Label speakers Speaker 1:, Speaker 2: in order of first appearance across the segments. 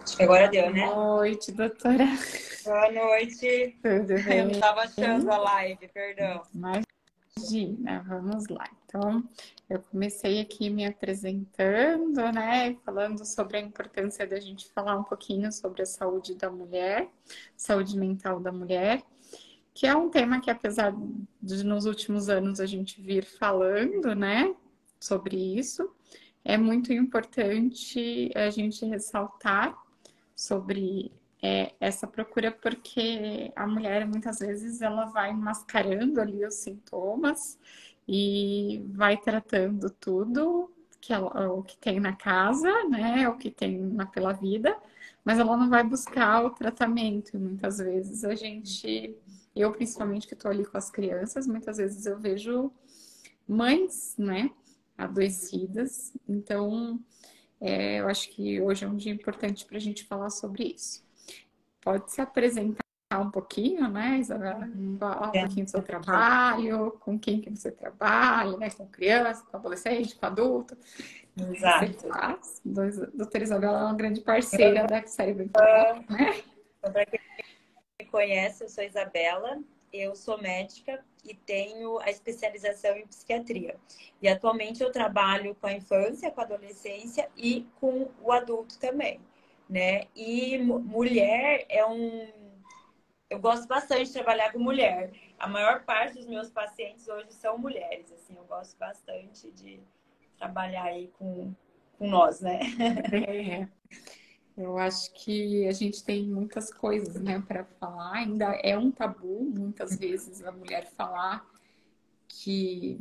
Speaker 1: Acho que agora
Speaker 2: Boa
Speaker 1: deu, né?
Speaker 2: noite, doutora.
Speaker 1: Boa noite.
Speaker 2: Tudo
Speaker 1: Eu não
Speaker 2: bem?
Speaker 1: estava achando a live, perdão.
Speaker 2: Imagina, vamos lá. Então, eu comecei aqui me apresentando, né? Falando sobre a importância da gente falar um pouquinho sobre a saúde da mulher, saúde mental da mulher, que é um tema que, apesar de nos últimos anos a gente vir falando, né, sobre isso, é muito importante a gente ressaltar sobre essa procura, porque a mulher muitas vezes ela vai mascarando ali os sintomas e vai tratando tudo que o que tem na casa, né, o que tem pela vida, mas ela não vai buscar o tratamento. E muitas vezes eu principalmente que estou ali com as crianças, muitas vezes eu vejo mães, né, adoecidas. Então, eu acho que hoje é um dia importante para a gente falar sobre isso. Pode se apresentar um pouquinho, né, Isabela? Falar um pouquinho do seu trabalho, com quem que você trabalha, né? Com criança, com adolescente, com adulto. O que você
Speaker 1: Exato.
Speaker 2: faz? Doutora Isabela é uma grande parceira da Cérebro Informal, né?
Speaker 1: Então, para quem me conhece, eu sou Isabela, eu sou médica e tenho a especialização em psiquiatria. E atualmente eu trabalho com a infância, com a adolescência e com o adulto também, né? E mulher é um... Eu gosto bastante de trabalhar com mulher. A maior parte dos meus pacientes hoje são mulheres, assim, eu gosto bastante de trabalhar aí com nós, né?
Speaker 2: É, eu acho que a gente tem muitas coisas, né, para falar. Ainda é um tabu, muitas vezes, a mulher falar que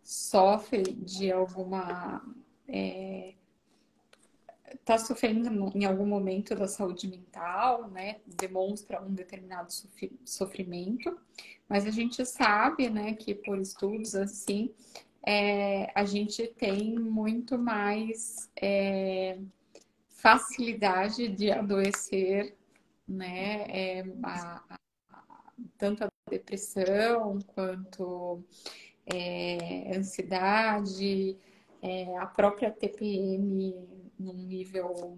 Speaker 2: sofre de alguma está sofrendo em algum momento da saúde mental, né? Demonstra um determinado sofrimento, mas a gente sabe, né, que por estudos assim, a gente tem muito mais facilidade de adoecer, né? Tanto a depressão quanto ansiedade, a própria TPM num nível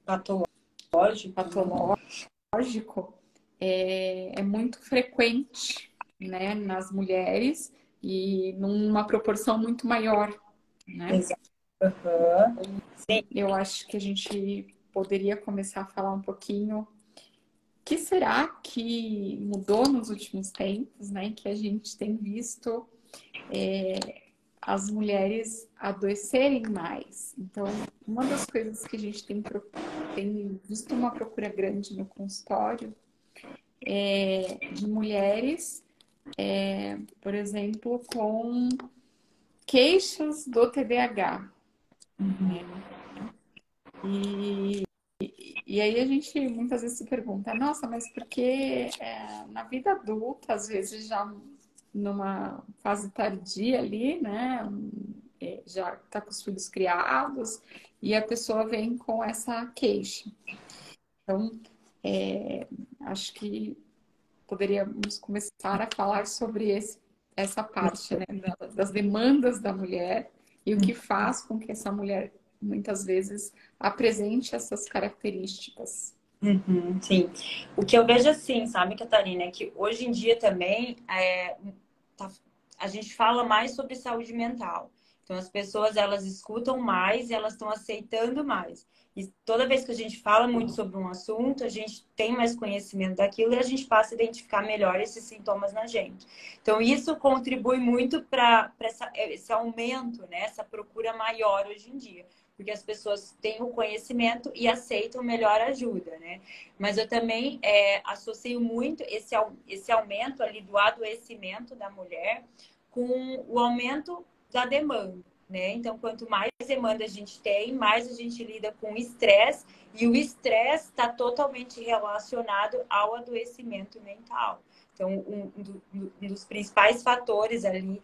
Speaker 1: Patológico, né?
Speaker 2: patológico é muito frequente, né, nas mulheres e numa proporção muito maior, né?
Speaker 1: Exato. Uhum.
Speaker 2: Eu acho que a gente poderia começar a falar um pouquinho o que será que mudou nos últimos tempos, né? Que a gente tem visto as mulheres adoecerem mais. Então, uma das coisas que a gente tem visto uma procura grande no consultório de mulheres, por exemplo, com queixas do TDAH. E, e aí a gente muitas vezes se pergunta, nossa, mas por que na vida adulta, às vezes já numa fase tardia ali, né? Já está com os filhos criados e a pessoa vem com essa queixa. Então, acho que poderíamos começar a falar sobre essa parte, né, das demandas da mulher e o que faz com que essa mulher muitas vezes apresente essas características.
Speaker 1: Uhum, sim. O que eu vejo assim, sabe, Catarina, é que hoje em dia também tá- a gente fala mais sobre saúde mental. Então, as pessoas, elas escutam mais e elas estão aceitando mais. E toda vez que a gente fala muito sobre um assunto, a gente tem mais conhecimento daquilo e a gente passa a identificar melhor esses sintomas na gente. Então, isso contribui muito para esse aumento, né? Essa procura maior hoje em dia. Porque as pessoas têm o conhecimento e aceitam melhor ajuda, né? Mas eu também associo muito esse aumento ali do adoecimento da mulher com o aumento da demanda, né? Então, quanto mais demanda a gente tem, mais a gente lida com estresse, e o estresse está totalmente relacionado ao adoecimento mental. Então, um dos principais fatores ali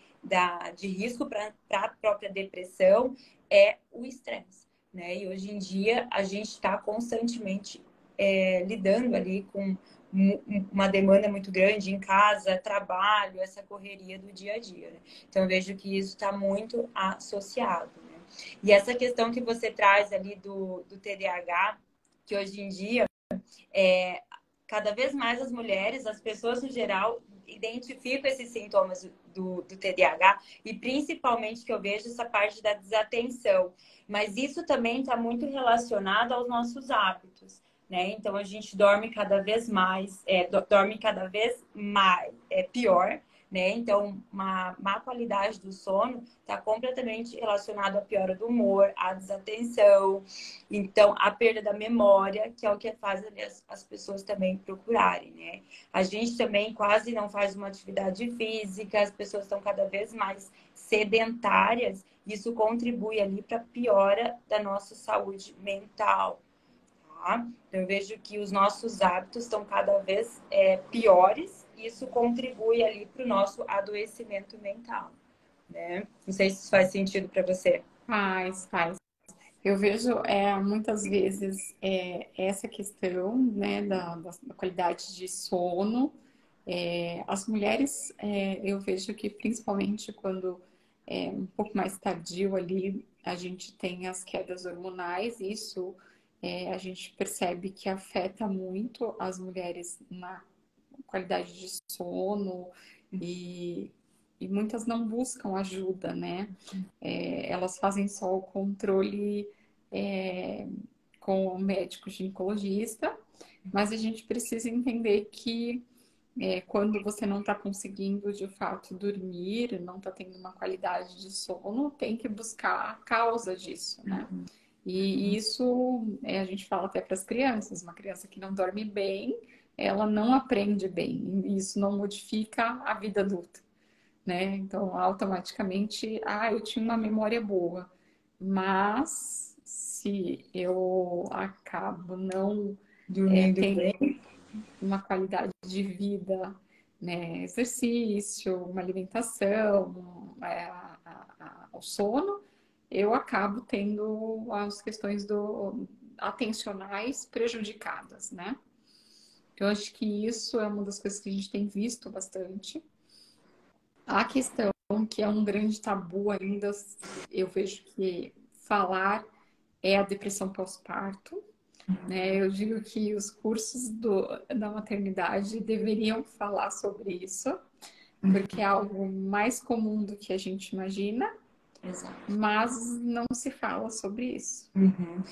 Speaker 1: de risco para a própria depressão é o estresse, né? E hoje em dia a gente está constantemente lidando ali com uma demanda muito grande em casa, trabalho, essa correria do dia a dia, né? Então eu vejo que isso está muito associado, né? E essa questão que você traz ali do TDAH, que hoje em dia, cada vez mais as mulheres, as pessoas no geral, identificam esses sintomas do TDAH e principalmente que eu vejo essa parte da desatenção. Mas isso também está muito relacionado aos nossos hábitos, né? Então a gente dorme cada vez mais, dorme cada vez mais, pior, né? Então, uma má qualidade do sono está completamente relacionado à piora do humor, à desatenção, então, a perda da memória, que é o que faz as pessoas também procurarem, né? A gente também quase não faz uma atividade física, as pessoas estão cada vez mais sedentárias, isso contribui ali para a piora da nossa saúde mental, tá? Então, eu vejo que os nossos hábitos estão cada vez piores, e isso contribui ali para o nosso adoecimento mental, né? Não sei se isso faz sentido para você.
Speaker 2: Faz. Eu vejo muitas vezes essa questão, né, da qualidade de sono. As mulheres, eu vejo que principalmente quando é um pouco mais tardio ali, a gente tem as quedas hormonais, isso a gente percebe que afeta muito as mulheres na qualidade de sono e, e muitas não buscam ajuda, né? Elas fazem só o controle com o médico ginecologista, mas a gente precisa entender que quando você não está conseguindo de fato dormir, não está tendo uma qualidade de sono, tem que buscar a causa disso, né? E isso a gente fala até para as crianças, uma criança que não dorme bem, ela não aprende bem, e isso não modifica a vida adulta, né? Então, automaticamente, eu tinha uma memória boa, mas se eu acabo não
Speaker 1: Dormindo
Speaker 2: tendo
Speaker 1: bem.
Speaker 2: uma qualidade de vida, né? Exercício, uma alimentação, o sono, eu acabo tendo as questões atencionais prejudicadas, né? Eu acho que isso é uma das coisas que a gente tem visto bastante. A questão que é um grande tabu ainda, eu vejo que falar é a depressão pós-parto, né? Eu digo que os cursos da maternidade deveriam falar sobre isso, porque é algo mais comum do que a gente imagina,
Speaker 1: Exato.
Speaker 2: mas não se fala sobre isso.
Speaker 1: Uhum.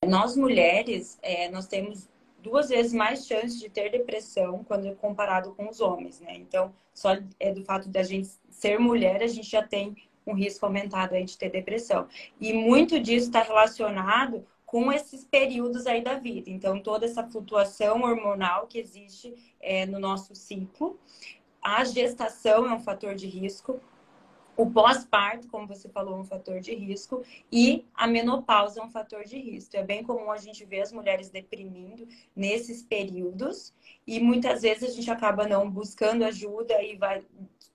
Speaker 1: Nós mulheres, nós temos 2 vezes mais chance de ter depressão quando comparado com os homens, né? Então, só do fato da gente ser mulher, a gente já tem um risco aumentado aí de ter depressão. E muito disso está relacionado com esses períodos aí da vida. Então, toda essa flutuação hormonal que existe no nosso ciclo. A gestação é um fator de risco. O pós-parto, como você falou, é um fator de risco, e a menopausa é um fator de risco. É bem comum a gente ver as mulheres deprimindo nesses períodos, e muitas vezes a gente acaba não buscando ajuda e vai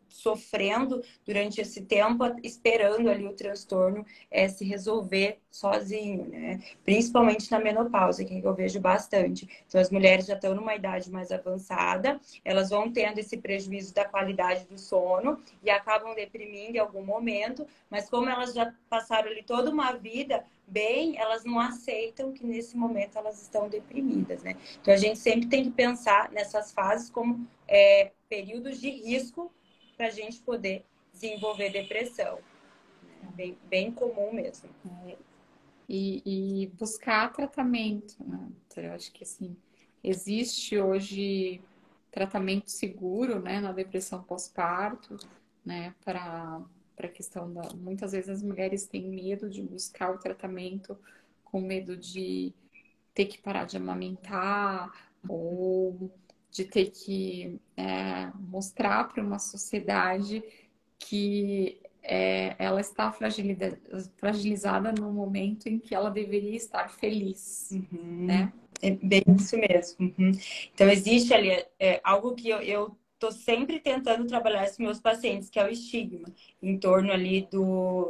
Speaker 1: sofrendo durante esse tempo, esperando ali o transtorno se resolver sozinho, né? Principalmente na menopausa, que eu vejo bastante. Então, as mulheres já estão numa idade mais avançada, elas vão tendo esse prejuízo da qualidade do sono e acabam deprimindo em algum momento, mas como elas já passaram ali toda uma vida bem, elas não aceitam que nesse momento elas estão deprimidas, né? Então, a gente sempre tem que pensar nessas fases como períodos de risco para a gente poder desenvolver depressão. Bem, bem comum mesmo.
Speaker 2: E buscar tratamento, né? Então, eu acho que assim, existe hoje tratamento seguro, né, na depressão pós-parto, né, para a questão da. Muitas vezes as mulheres têm medo de buscar o tratamento com medo de ter que parar de amamentar ou de ter que mostrar para uma sociedade que ela está fragilizada no momento em que ela deveria estar feliz, né?
Speaker 1: É bem isso mesmo. Uhum. Então, existe ali algo que eu tô sempre tentando trabalhar com meus pacientes, que é o estigma, em torno ali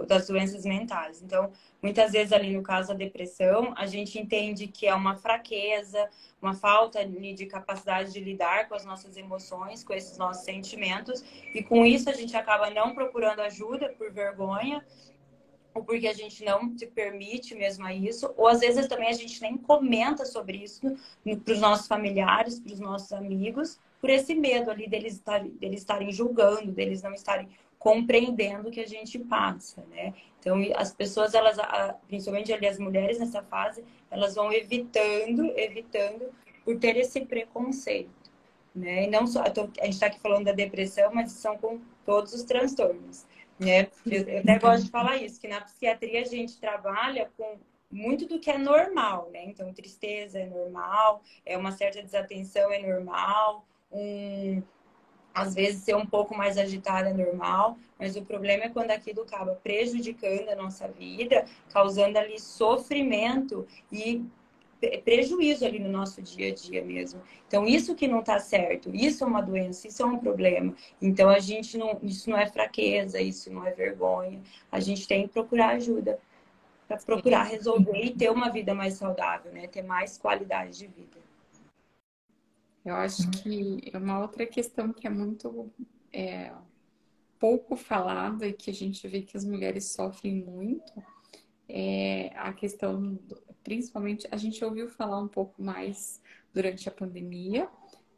Speaker 1: das doenças mentais. Então, muitas vezes ali no caso da depressão, a gente entende que é uma fraqueza, uma falta ali de capacidade de lidar com as nossas emoções, com esses nossos sentimentos, e com isso a gente acaba não procurando ajuda por vergonha, ou porque a gente não se permite mesmo a isso, ou às vezes também a gente nem comenta sobre isso para os nossos familiares, para os nossos amigos, por esse medo ali deles estarem julgando, deles não estarem compreendendo o que a gente passa, né? Então, as pessoas, elas, principalmente ali as mulheres nessa fase, elas vão evitando por ter esse preconceito, né? E não só, a gente está aqui falando da depressão, mas são com todos os transtornos, né? Eu até gosto de falar isso, que na psiquiatria a gente trabalha com muito do que é normal, né? Então, tristeza é normal, uma certa desatenção é normal, às vezes ser um pouco mais agitada é normal, mas o problema é quando aquilo acaba prejudicando a nossa vida, causando ali sofrimento e prejuízo ali no nosso dia a dia mesmo. Então, isso que não está certo, isso é uma doença, isso é um problema. Então, isso não é fraqueza, isso não é vergonha. A gente tem que procurar ajuda para procurar resolver e ter uma vida mais saudável, né? Ter mais qualidade de vida.
Speaker 2: Eu acho que é uma outra questão que é muito pouco falada e que a gente vê que as mulheres sofrem muito é a questão, principalmente, a gente ouviu falar um pouco mais durante a pandemia,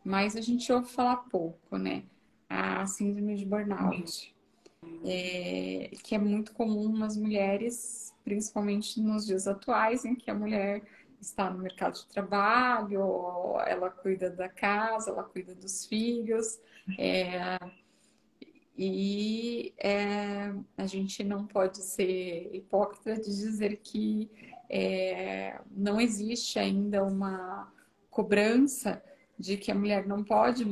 Speaker 2: mas a gente ouve falar pouco, né? A síndrome de burnout, que é muito comum nas mulheres, principalmente nos dias atuais, em que a mulher está no mercado de trabalho, ela cuida da casa, ela cuida dos filhos, a gente não pode ser hipócrita de dizer que não existe ainda uma cobrança de que a mulher não pode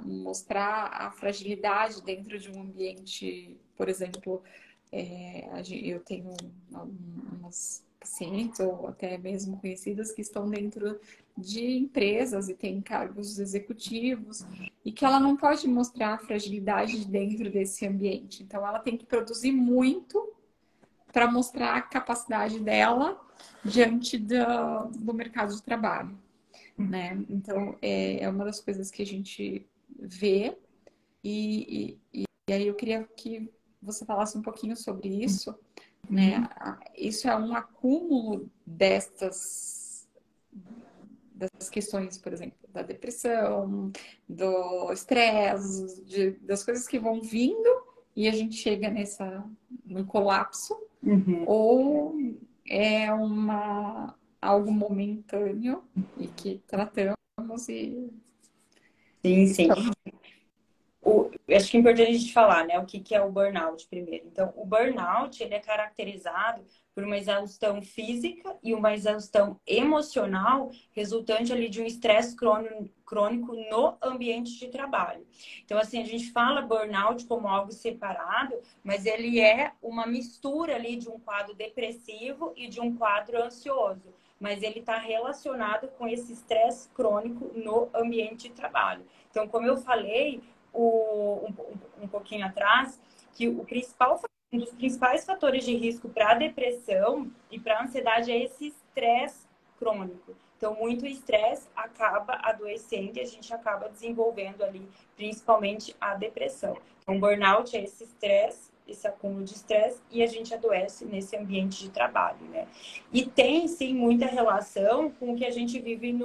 Speaker 2: mostrar a fragilidade dentro de um ambiente, por exemplo, eu tenho algumas pacientes ou até mesmo conhecidas que estão dentro de empresas e têm cargos executivos e que ela não pode mostrar a fragilidade dentro desse ambiente. Então, ela tem que produzir muito para mostrar a capacidade dela diante do mercado de trabalho, né? Então, é uma das coisas que a gente vê e aí eu queria que você falasse um pouquinho sobre isso, né? Isso é um acúmulo das questões, por exemplo, da depressão, do estresse, das coisas que vão vindo e a gente chega no colapso, ou é algo momentâneo e que tratamos e
Speaker 1: Sim, sim.
Speaker 2: estamos.
Speaker 1: Acho que é importante a gente falar, né, o que é o burnout primeiro. Então, o burnout, ele é caracterizado por uma exaustão física e uma exaustão emocional resultante ali de um estresse crônico no ambiente de trabalho. Então, assim, a gente fala burnout como algo separado, mas ele é uma mistura ali de um quadro depressivo e de um quadro ansioso. Mas ele está relacionado com esse estresse crônico no ambiente de trabalho. Então, como eu falei, um pouquinho atrás, que um dos principais fatores de risco para a depressão e para a ansiedade é esse estresse crônico. Então, muito estresse acaba adoecendo e a gente acaba desenvolvendo ali, principalmente, a depressão. Então, burnout é esse estresse, esse acúmulo de estresse, e a gente adoece nesse ambiente de trabalho, né? E tem, sim, muita relação com o que a gente vive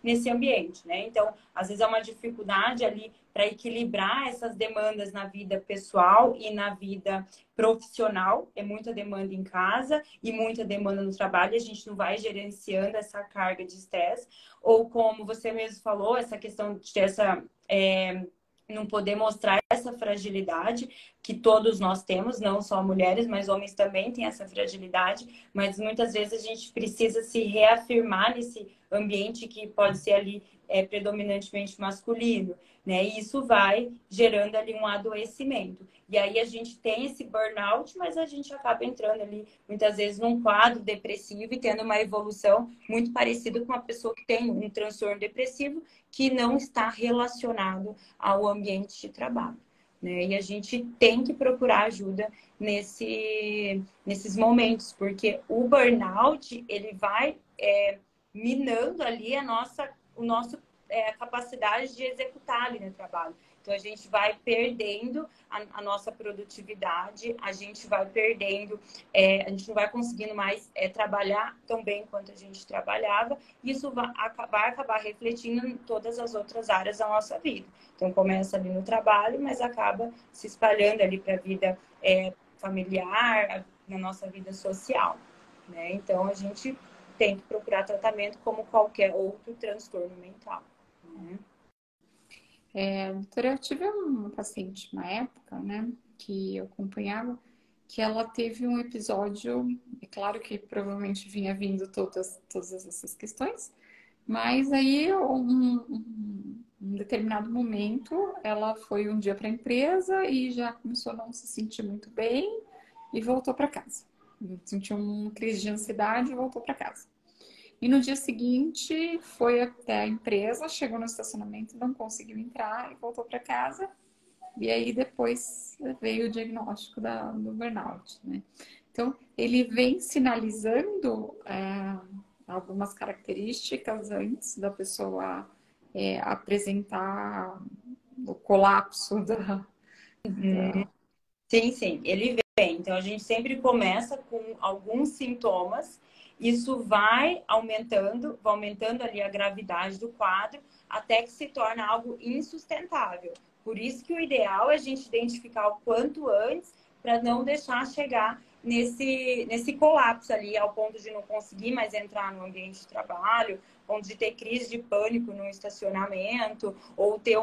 Speaker 1: nesse ambiente, né? Então, às vezes é uma dificuldade ali para equilibrar essas demandas na vida pessoal e na vida profissional. É muita demanda em casa e muita demanda no trabalho. A gente não vai gerenciando essa carga de estresse. Ou como você mesmo falou, essa questão de não poder mostrar essa fragilidade que todos nós temos, não só mulheres, mas homens também têm essa fragilidade, mas muitas vezes a gente precisa se reafirmar nesse ambiente que pode ser ali predominantemente masculino, né? E isso vai gerando ali um adoecimento. E aí a gente tem esse burnout, mas a gente acaba entrando ali, muitas vezes, num quadro depressivo e tendo uma evolução muito parecida com uma pessoa que tem um transtorno depressivo que não está relacionado ao ambiente de trabalho, né? E a gente tem que procurar ajuda nesses momentos, porque o burnout, ele vai minando ali a capacidade de executar ali no trabalho. Então, a gente vai perdendo a nossa produtividade, a gente vai perdendo, a gente não vai conseguindo mais trabalhar tão bem quanto a gente trabalhava. Isso vai acabar refletindo em todas as outras áreas da nossa vida. Então, começa ali no trabalho, mas acaba se espalhando ali para a vida familiar, na nossa vida social, né? Então, a gente tem que procurar tratamento como qualquer outro transtorno mental, né?
Speaker 2: Doutora, eu tive uma paciente, uma época, né, que eu acompanhava, que ela teve um episódio, é claro que provavelmente vinha vindo todas essas questões, mas aí um determinado momento ela foi um dia para a empresa e já começou a não se sentir muito bem e voltou para casa. Sentiu uma crise de ansiedade e voltou para casa. E no dia seguinte foi até a empresa, chegou no estacionamento, não conseguiu entrar e voltou para casa. E aí depois veio o diagnóstico do burnout, né? Então, ele vem sinalizando algumas características antes da pessoa apresentar o colapso da...
Speaker 1: Sim, sim, ele vem. Então, a gente sempre começa com alguns sintomas, isso vai aumentando ali a gravidade do quadro, até que se torna algo insustentável. Por isso que o ideal é a gente identificar o quanto antes, para não deixar chegar nesse colapso ali, ao ponto de não conseguir mais entrar no ambiente de trabalho, onde ter crise de pânico no estacionamento, ou ter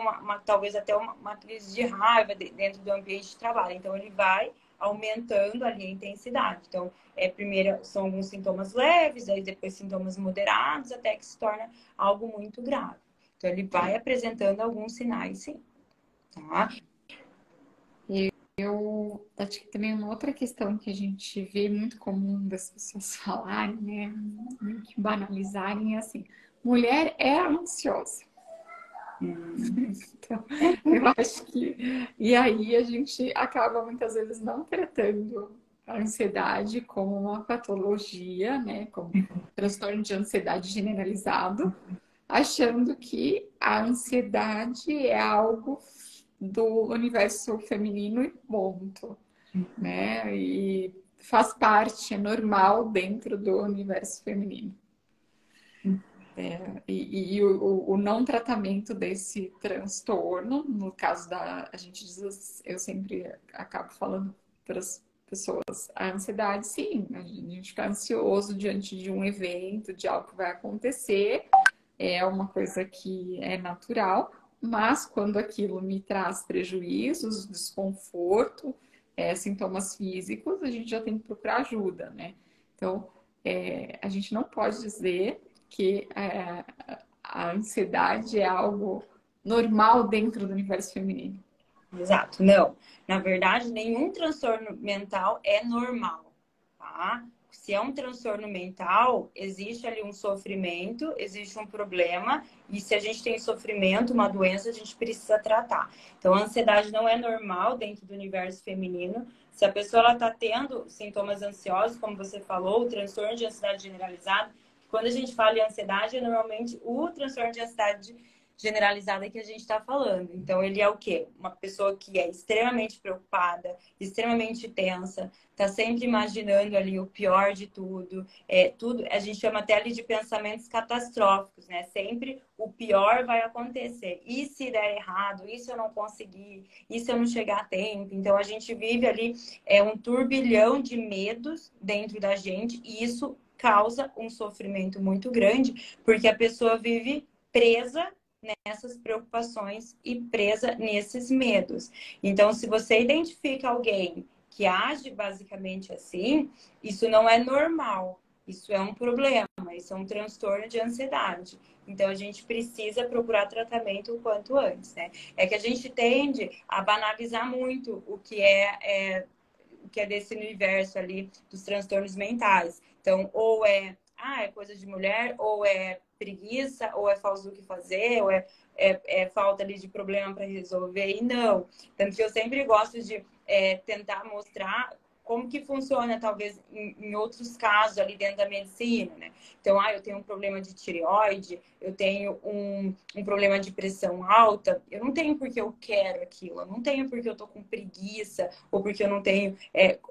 Speaker 1: talvez até uma crise de raiva dentro do ambiente de trabalho. Então, ele vai aumentando ali a intensidade. Então, primeiro são alguns sintomas leves, aí depois sintomas moderados, até que se torna algo muito grave. Então, ele vai apresentando alguns sinais, sim. Tá?
Speaker 2: Eu acho que também uma outra questão que a gente vê muito comum das pessoas falarem, né, meio que banalizarem, é assim, mulher é ansiosa. Então, eu acho que... E aí a gente acaba muitas vezes não tratando a ansiedade como uma patologia, né, como transtorno de ansiedade generalizado, achando que a ansiedade é algo do universo feminino e ponto, né? E faz parte, é normal dentro do universo feminino. E o não tratamento desse transtorno, no caso a gente diz, eu sempre acabo falando para as pessoas, a ansiedade, sim, a gente fica ansioso diante de um evento, de algo que vai acontecer, é uma coisa que é natural, mas quando aquilo me traz prejuízos, desconforto, sintomas físicos, a gente já tem que procurar ajuda, né? Então, a gente não pode dizer que a ansiedade é algo normal dentro do universo feminino.
Speaker 1: Exato, não. Na verdade, nenhum transtorno mental é normal, tá? Se é um transtorno mental, existe ali um sofrimento, existe um problema, e se a gente tem sofrimento, uma doença, a gente precisa tratar. Então, a ansiedade não é normal dentro do universo feminino. Se a pessoa está tendo sintomas ansiosos, como você falou, o transtorno de ansiedade generalizado, quando a gente fala em ansiedade, é normalmente o transtorno de ansiedade generalizada que a gente está falando. Então, ele é o quê? Uma pessoa que é extremamente preocupada, extremamente tensa, está sempre imaginando ali o pior de tudo. Tudo, a gente chama até ali de pensamentos catastróficos, né? Sempre o pior vai acontecer. E se der errado? E se eu não conseguir? E se eu não chegar a tempo? Então, a gente vive ali um turbilhão de medos dentro da gente e isso causa um sofrimento muito grande, porque a pessoa vive presa nessas preocupações e presa nesses medos. Então, se você identifica alguém que age basicamente assim, isso não é normal, isso é um problema, isso é um transtorno de ansiedade. Então, a gente precisa procurar tratamento o quanto antes, né? É que a gente tende a banalizar muito o que é desse universo ali dos transtornos mentais. Então, ou é coisa de mulher, ou é preguiça, ou é falta do que fazer, ou é falta ali de problema para resolver. E não. Tanto que eu sempre gosto de tentar mostrar como que funciona, talvez, em outros casos ali dentro da medicina, né? Então, eu tenho um problema de tireoide, eu tenho um problema de pressão alta, eu não tenho porque eu quero aquilo, eu não tenho porque eu tô com preguiça, ou porque eu não tenho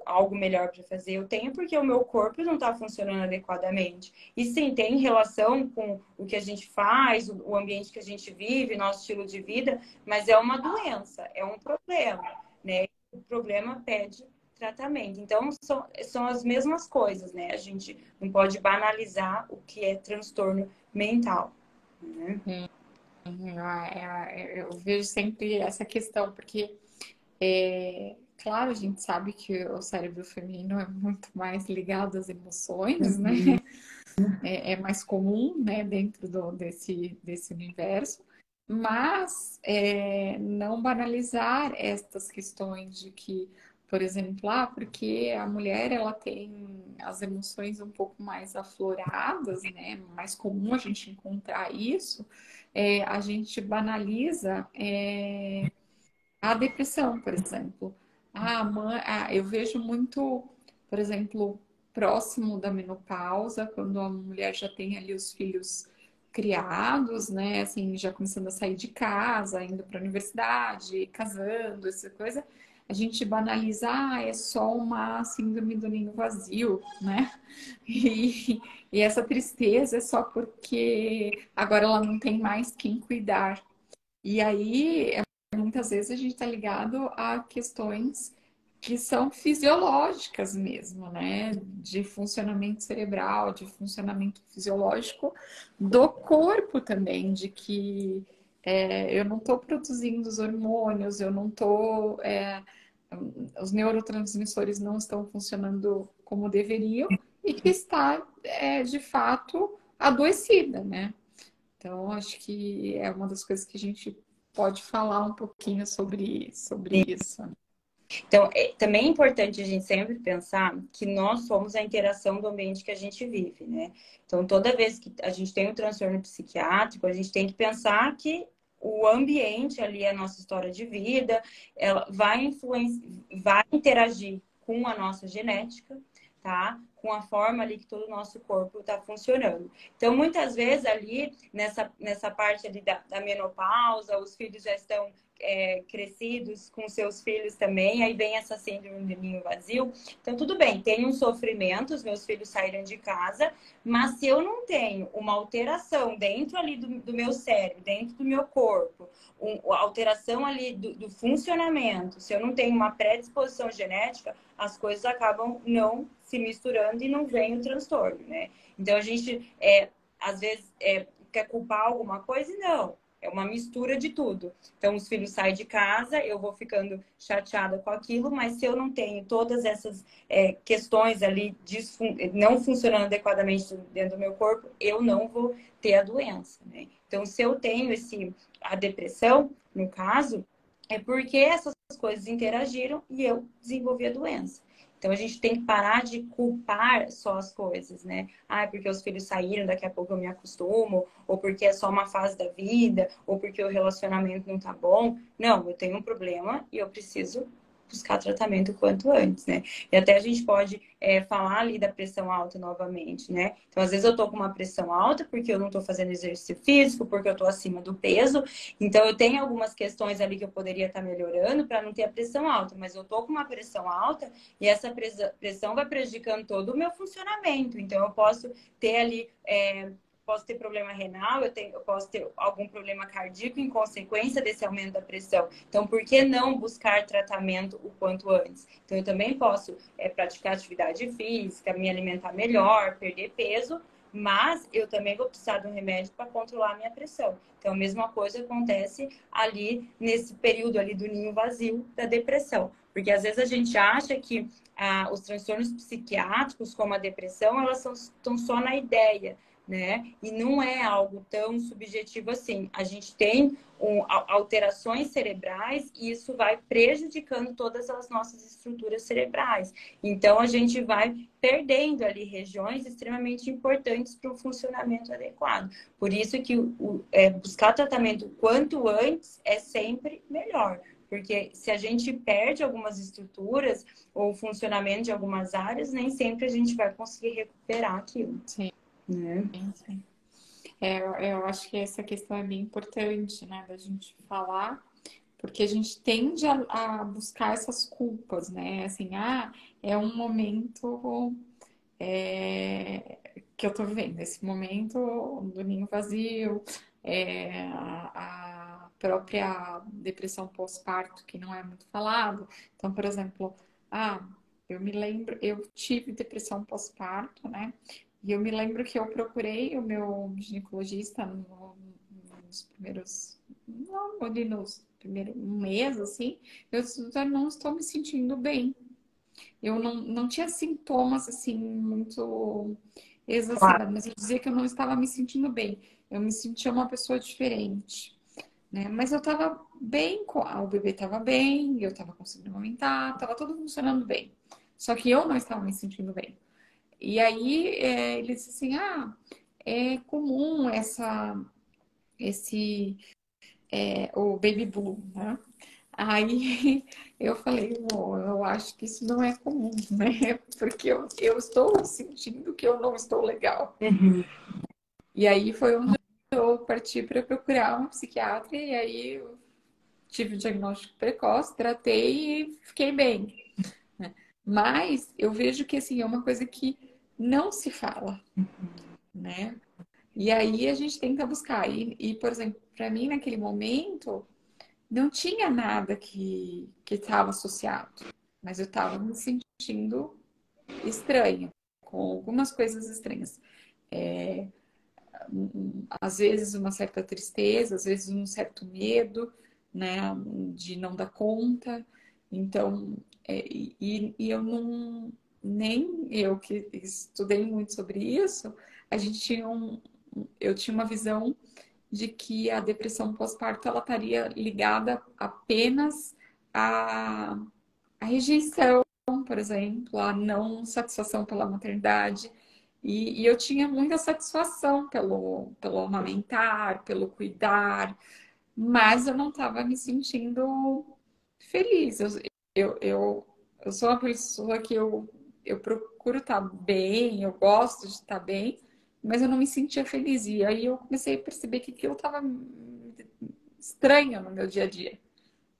Speaker 1: algo melhor para fazer, eu tenho porque o meu corpo não está funcionando adequadamente. E sim, tem relação com o que a gente faz, o ambiente que a gente vive, nosso estilo de vida, mas é uma doença, é um problema, né? O problema pede tratamento. Então, são as mesmas coisas, né? A gente não pode banalizar o que é transtorno mental, né?
Speaker 2: Eu vejo sempre essa questão, porque, claro, a gente sabe que o cérebro feminino é muito mais ligado às emoções, né? É mais comum, né, dentro desse universo, mas não banalizar estas questões de que, por exemplo, porque a mulher ela tem as emoções um pouco mais afloradas, né, mais comum a gente encontrar isso, a gente banaliza a depressão, por exemplo. Eu vejo muito, por exemplo, próximo da menopausa, quando a mulher já tem ali os filhos criados, né? Assim, já começando a sair de casa, indo para a universidade, casando, essa coisa. A gente banaliza, é só uma síndrome do ninho vazio, né? E, e essa tristeza é só porque agora ela não tem mais quem cuidar. E aí, muitas vezes a gente está ligado a questões que são fisiológicas mesmo, né? De funcionamento cerebral, de funcionamento fisiológico do corpo também, de que eu não estou produzindo os hormônios, eu não estou. Os neurotransmissores não estão funcionando como deveriam e que está, de fato, adoecida, né? Então, acho que é uma das coisas que a gente pode falar um pouquinho sobre isso.
Speaker 1: Então, também é importante a gente sempre pensar que nós somos a interação do ambiente que a gente vive, né? Então, toda vez que a gente tem um transtorno psiquiátrico, a gente tem que pensar que o ambiente ali, a nossa história de vida, ela vai interagir com a nossa genética, tá? Com a forma ali que todo o nosso corpo está funcionando. Então, muitas vezes ali, nessa parte ali da menopausa, os filhos já estão crescidos com seus filhos também, aí vem essa síndrome do ninho vazio. Então, tudo bem, tem um sofrimento, os meus filhos saíram de casa, mas se eu não tenho uma alteração dentro ali do meu cérebro, dentro do meu corpo, alteração ali do funcionamento, se eu não tenho uma predisposição genética, as coisas acabam não se misturando e não vem o transtorno, né? Então, a gente, às vezes, quer culpar alguma coisa e não. É uma mistura de tudo. Então, os filhos saem de casa, eu vou ficando chateada com aquilo, mas se eu não tenho todas essas questões ali não funcionando adequadamente dentro do meu corpo, eu não vou ter a doença, né? Então, se eu tenho a depressão, no caso, é porque essas coisas interagiram e eu desenvolvi a doença. Então, a gente tem que parar de culpar só as coisas, né? Porque os filhos saíram, daqui a pouco eu me acostumo, ou porque é só uma fase da vida, ou porque o relacionamento não tá bom. Não, eu tenho um problema e eu preciso buscar tratamento o quanto antes, né? E até a gente pode falar ali da pressão alta novamente, né? Então, às vezes eu tô com uma pressão alta porque eu não tô fazendo exercício físico, porque eu tô acima do peso. Então, eu tenho algumas questões ali que eu poderia estar melhorando para não ter a pressão alta, mas eu tô com uma pressão alta e essa pressão vai prejudicando todo o meu funcionamento. Então, eu posso ter ali posso ter problema renal, eu posso ter algum problema cardíaco em consequência desse aumento da pressão. Então, por que não buscar tratamento o quanto antes? Então, eu também posso praticar atividade física, me alimentar melhor, perder peso, mas eu também vou precisar de um remédio para controlar a minha pressão. Então, a mesma coisa acontece ali nesse período ali do ninho vazio da depressão. Porque às vezes a gente acha que os transtornos psiquiátricos, como a depressão, elas estão só na ideia, né? E não é algo tão subjetivo assim. A gente tem alterações cerebrais e isso vai prejudicando todas as nossas estruturas cerebrais. Então, a gente vai perdendo ali regiões extremamente importantes para o funcionamento adequado. Por isso que buscar tratamento quanto antes é sempre melhor, Porque se a gente perde algumas estruturas ou o funcionamento de algumas áreas, nem sempre a gente vai conseguir recuperar aquilo,
Speaker 2: Sim,
Speaker 1: né?
Speaker 2: sim. Eu acho que essa questão é bem importante, né, da gente falar, porque a gente tende a buscar essas culpas, né? Assim, é um momento que eu tô vivendo, esse momento do ninho vazio, a própria depressão pós-parto, que não é muito falado. Então, por exemplo, eu me lembro, eu tive depressão pós-parto, né? E eu me lembro que eu procurei o meu ginecologista nos primeiros, não, ali nos primeiros um mês, assim, eu já não estou me sentindo bem. Eu não tinha sintomas assim muito
Speaker 1: Claro.
Speaker 2: exacerbados, mas eu dizia que eu não estava me sentindo bem. Eu me sentia uma pessoa diferente, né? Mas eu estava bem, o bebê estava bem, eu estava conseguindo amamentar, estava tudo funcionando bem. Só que eu não estava me sentindo bem. E aí ele disse assim, é comum esse o baby blue, né? Aí eu falei, "Bom, eu acho que isso não é comum, né? Porque eu estou sentindo que eu não estou legal."
Speaker 1: Uhum.
Speaker 2: E aí foi onde eu parti para procurar uma psiquiatra, e aí eu tive o diagnóstico precoce, tratei e fiquei bem. Mas eu vejo que assim, é uma coisa que não se fala, né? E aí a gente tenta buscar. Por exemplo, para mim naquele momento não tinha nada que estava associado, mas eu estava me sentindo estranha, com algumas coisas estranhas. Às vezes uma certa tristeza, às vezes um certo medo, né, de não dar conta. Então, e eu não, nem eu que estudei muito sobre isso, a gente tinha eu tinha uma visão de que a depressão pós-parto ela estaria ligada apenas à, à rejeição, por exemplo, à não satisfação pela maternidade. E eu tinha muita satisfação pelo amamentar, pelo cuidar, mas eu não estava me sentindo feliz. Eu sou uma pessoa que eu procuro estar bem, eu gosto de estar bem, mas eu não me sentia feliz. E aí eu comecei a perceber que aquilo estava estranho no meu dia a dia,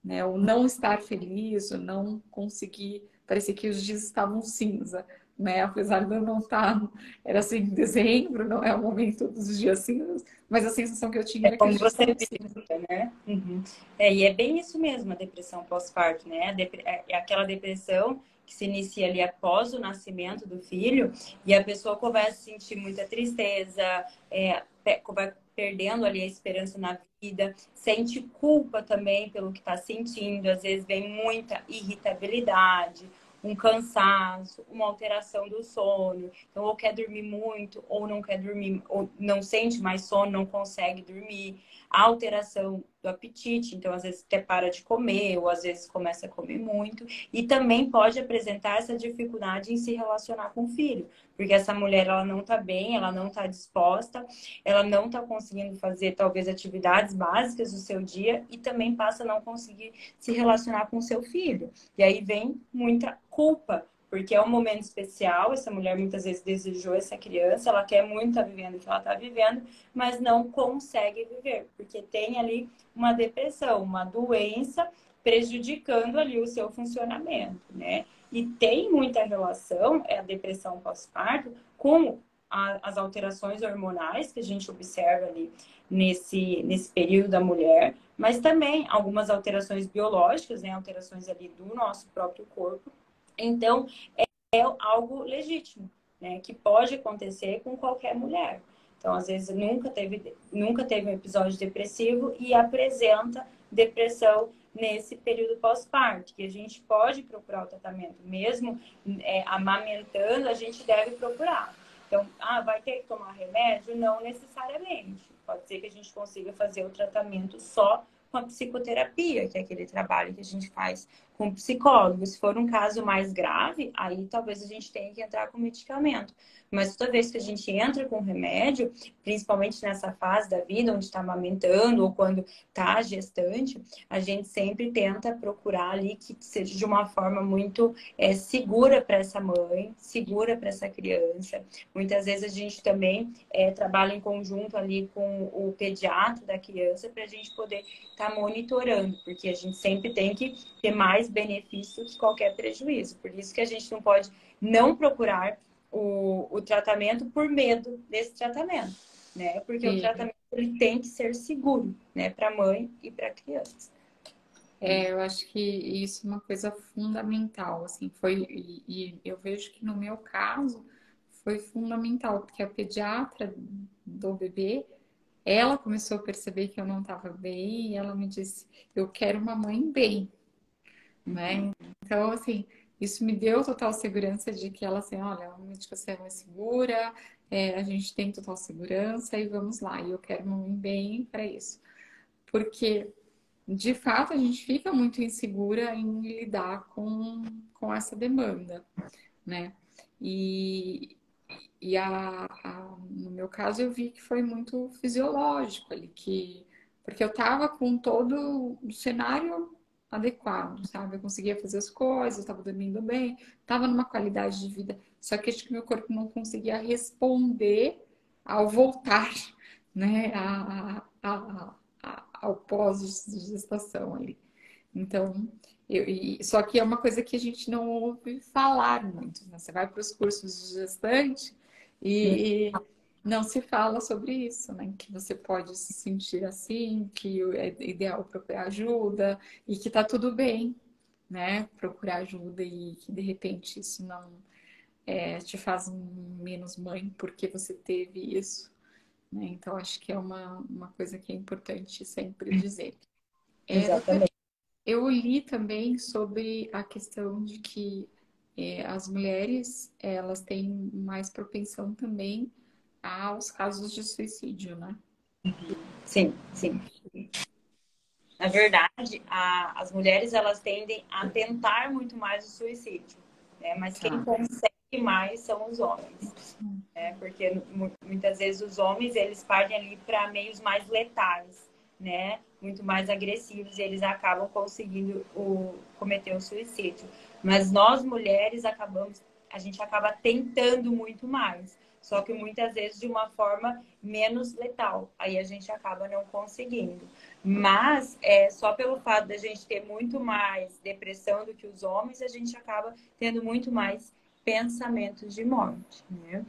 Speaker 2: né? O não estar feliz, o não conseguir, parecia que os dias estavam cinza, né? Apesar de eu não estar, era assim, dezembro, não é o momento dos dias cinzas, mas a sensação que eu tinha
Speaker 1: É
Speaker 2: era que os
Speaker 1: como
Speaker 2: dias
Speaker 1: você
Speaker 2: estavam
Speaker 1: disse,
Speaker 2: cinza.
Speaker 1: né? Uhum. E é bem isso mesmo, a depressão pós-parto, né? É aquela depressão que se inicia ali após o nascimento do filho e a pessoa começa a sentir muita tristeza, vai perdendo ali a esperança na vida, sente culpa também pelo que está sentindo, às vezes vem muita irritabilidade, um cansaço, uma alteração do sono. Então, ou quer dormir muito, ou não quer dormir, ou não sente mais sono, não consegue dormir. A alteração do apetite, então às vezes até para de comer, ou às vezes começa a comer muito. E também pode apresentar essa dificuldade em se relacionar com o filho, porque essa mulher ela não está bem, ela não está disposta, ela não está conseguindo fazer talvez atividades básicas do seu dia e também passa a não conseguir se relacionar com o seu filho. E aí vem muita culpa, porque é um momento especial, essa mulher muitas vezes desejou essa criança, ela quer muito estar vivendo o que ela está vivendo, mas não consegue viver, porque tem ali uma depressão, uma doença prejudicando ali o seu funcionamento, né? E tem muita relação, a depressão pós-parto, com as alterações hormonais que a gente observa ali nesse período da mulher, mas também algumas alterações biológicas, né? Alterações ali do nosso próprio corpo. Então, é algo legítimo, né? Que pode acontecer com qualquer mulher. Então, às vezes, nunca teve um episódio depressivo e apresenta depressão nesse período pós-parto, que a gente pode procurar o tratamento, mesmo amamentando, a gente deve procurar. Então, vai ter que tomar remédio? Não necessariamente. Pode ser que a gente consiga fazer o tratamento só com a psicoterapia, que é aquele trabalho que a gente faz com psicólogo. Se for um caso mais grave, aí talvez a gente tenha que entrar com medicamento. Mas toda vez que a gente entra com remédio, principalmente nessa fase da vida, onde está amamentando ou quando está gestante, a gente sempre tenta procurar ali que seja de uma forma muito segura para essa mãe, segura para essa criança. Muitas vezes a gente também trabalha em conjunto ali com o pediatra da criança para a gente poder estar monitorando, porque a gente sempre tem que ter mais benefício que qualquer prejuízo. Por isso que a gente não pode não procurar o tratamento por medo desse tratamento, né? Porque o
Speaker 2: Sim.
Speaker 1: tratamento ele tem que ser seguro, né, para a mãe e para a criança.
Speaker 2: Eu acho que isso é uma coisa fundamental, assim, e eu vejo que no meu caso foi fundamental, porque a pediatra do bebê, ela começou a perceber que eu não estava bem e ela me disse, eu quero uma mãe bem, né? Então, assim, isso me deu total segurança de que ela, assim, olha, realmente você é mais segura, a gente tem total segurança e vamos lá, e eu quero uma mãe bem para isso. Porque de fato, a gente fica muito insegura em lidar com essa demanda, né? E, no meu caso, eu vi que foi muito fisiológico ali, porque eu tava com todo o cenário adequado, sabe? Eu conseguia fazer as coisas, estava dormindo bem, estava numa qualidade de vida, só que acho que meu corpo não conseguia responder ao voltar, né? Ao pós-gestação ali. Então, só que é uma coisa que a gente não ouve falar muito, né? Você vai para os cursos de gestante e não se fala sobre isso, né? Que você pode se sentir assim, que é ideal procurar ajuda e que tá tudo bem, né? Procurar ajuda e que de repente isso não te faz menos mãe porque você teve isso, né? Então, acho que é uma coisa que é importante sempre dizer. Doutora,
Speaker 1: Exatamente.
Speaker 2: eu li também sobre a questão de que as mulheres elas têm mais propensão também aos casos de suicídio, né?
Speaker 1: Sim, sim. Na verdade, as mulheres elas tendem a tentar muito mais o suicídio, né? Mas quem
Speaker 2: Tá.
Speaker 1: consegue mais são os homens, né? Porque muitas vezes os homens eles partem ali para meios mais letais, né? Muito mais agressivos e eles acabam conseguindo cometer o suicídio. Mas nós mulheres a gente acaba tentando muito mais, só que muitas vezes de uma forma menos letal. Aí a gente acaba não conseguindo. Mas só pelo fato da gente ter muito mais depressão do que os homens, a gente acaba tendo muito mais pensamentos de morte, né?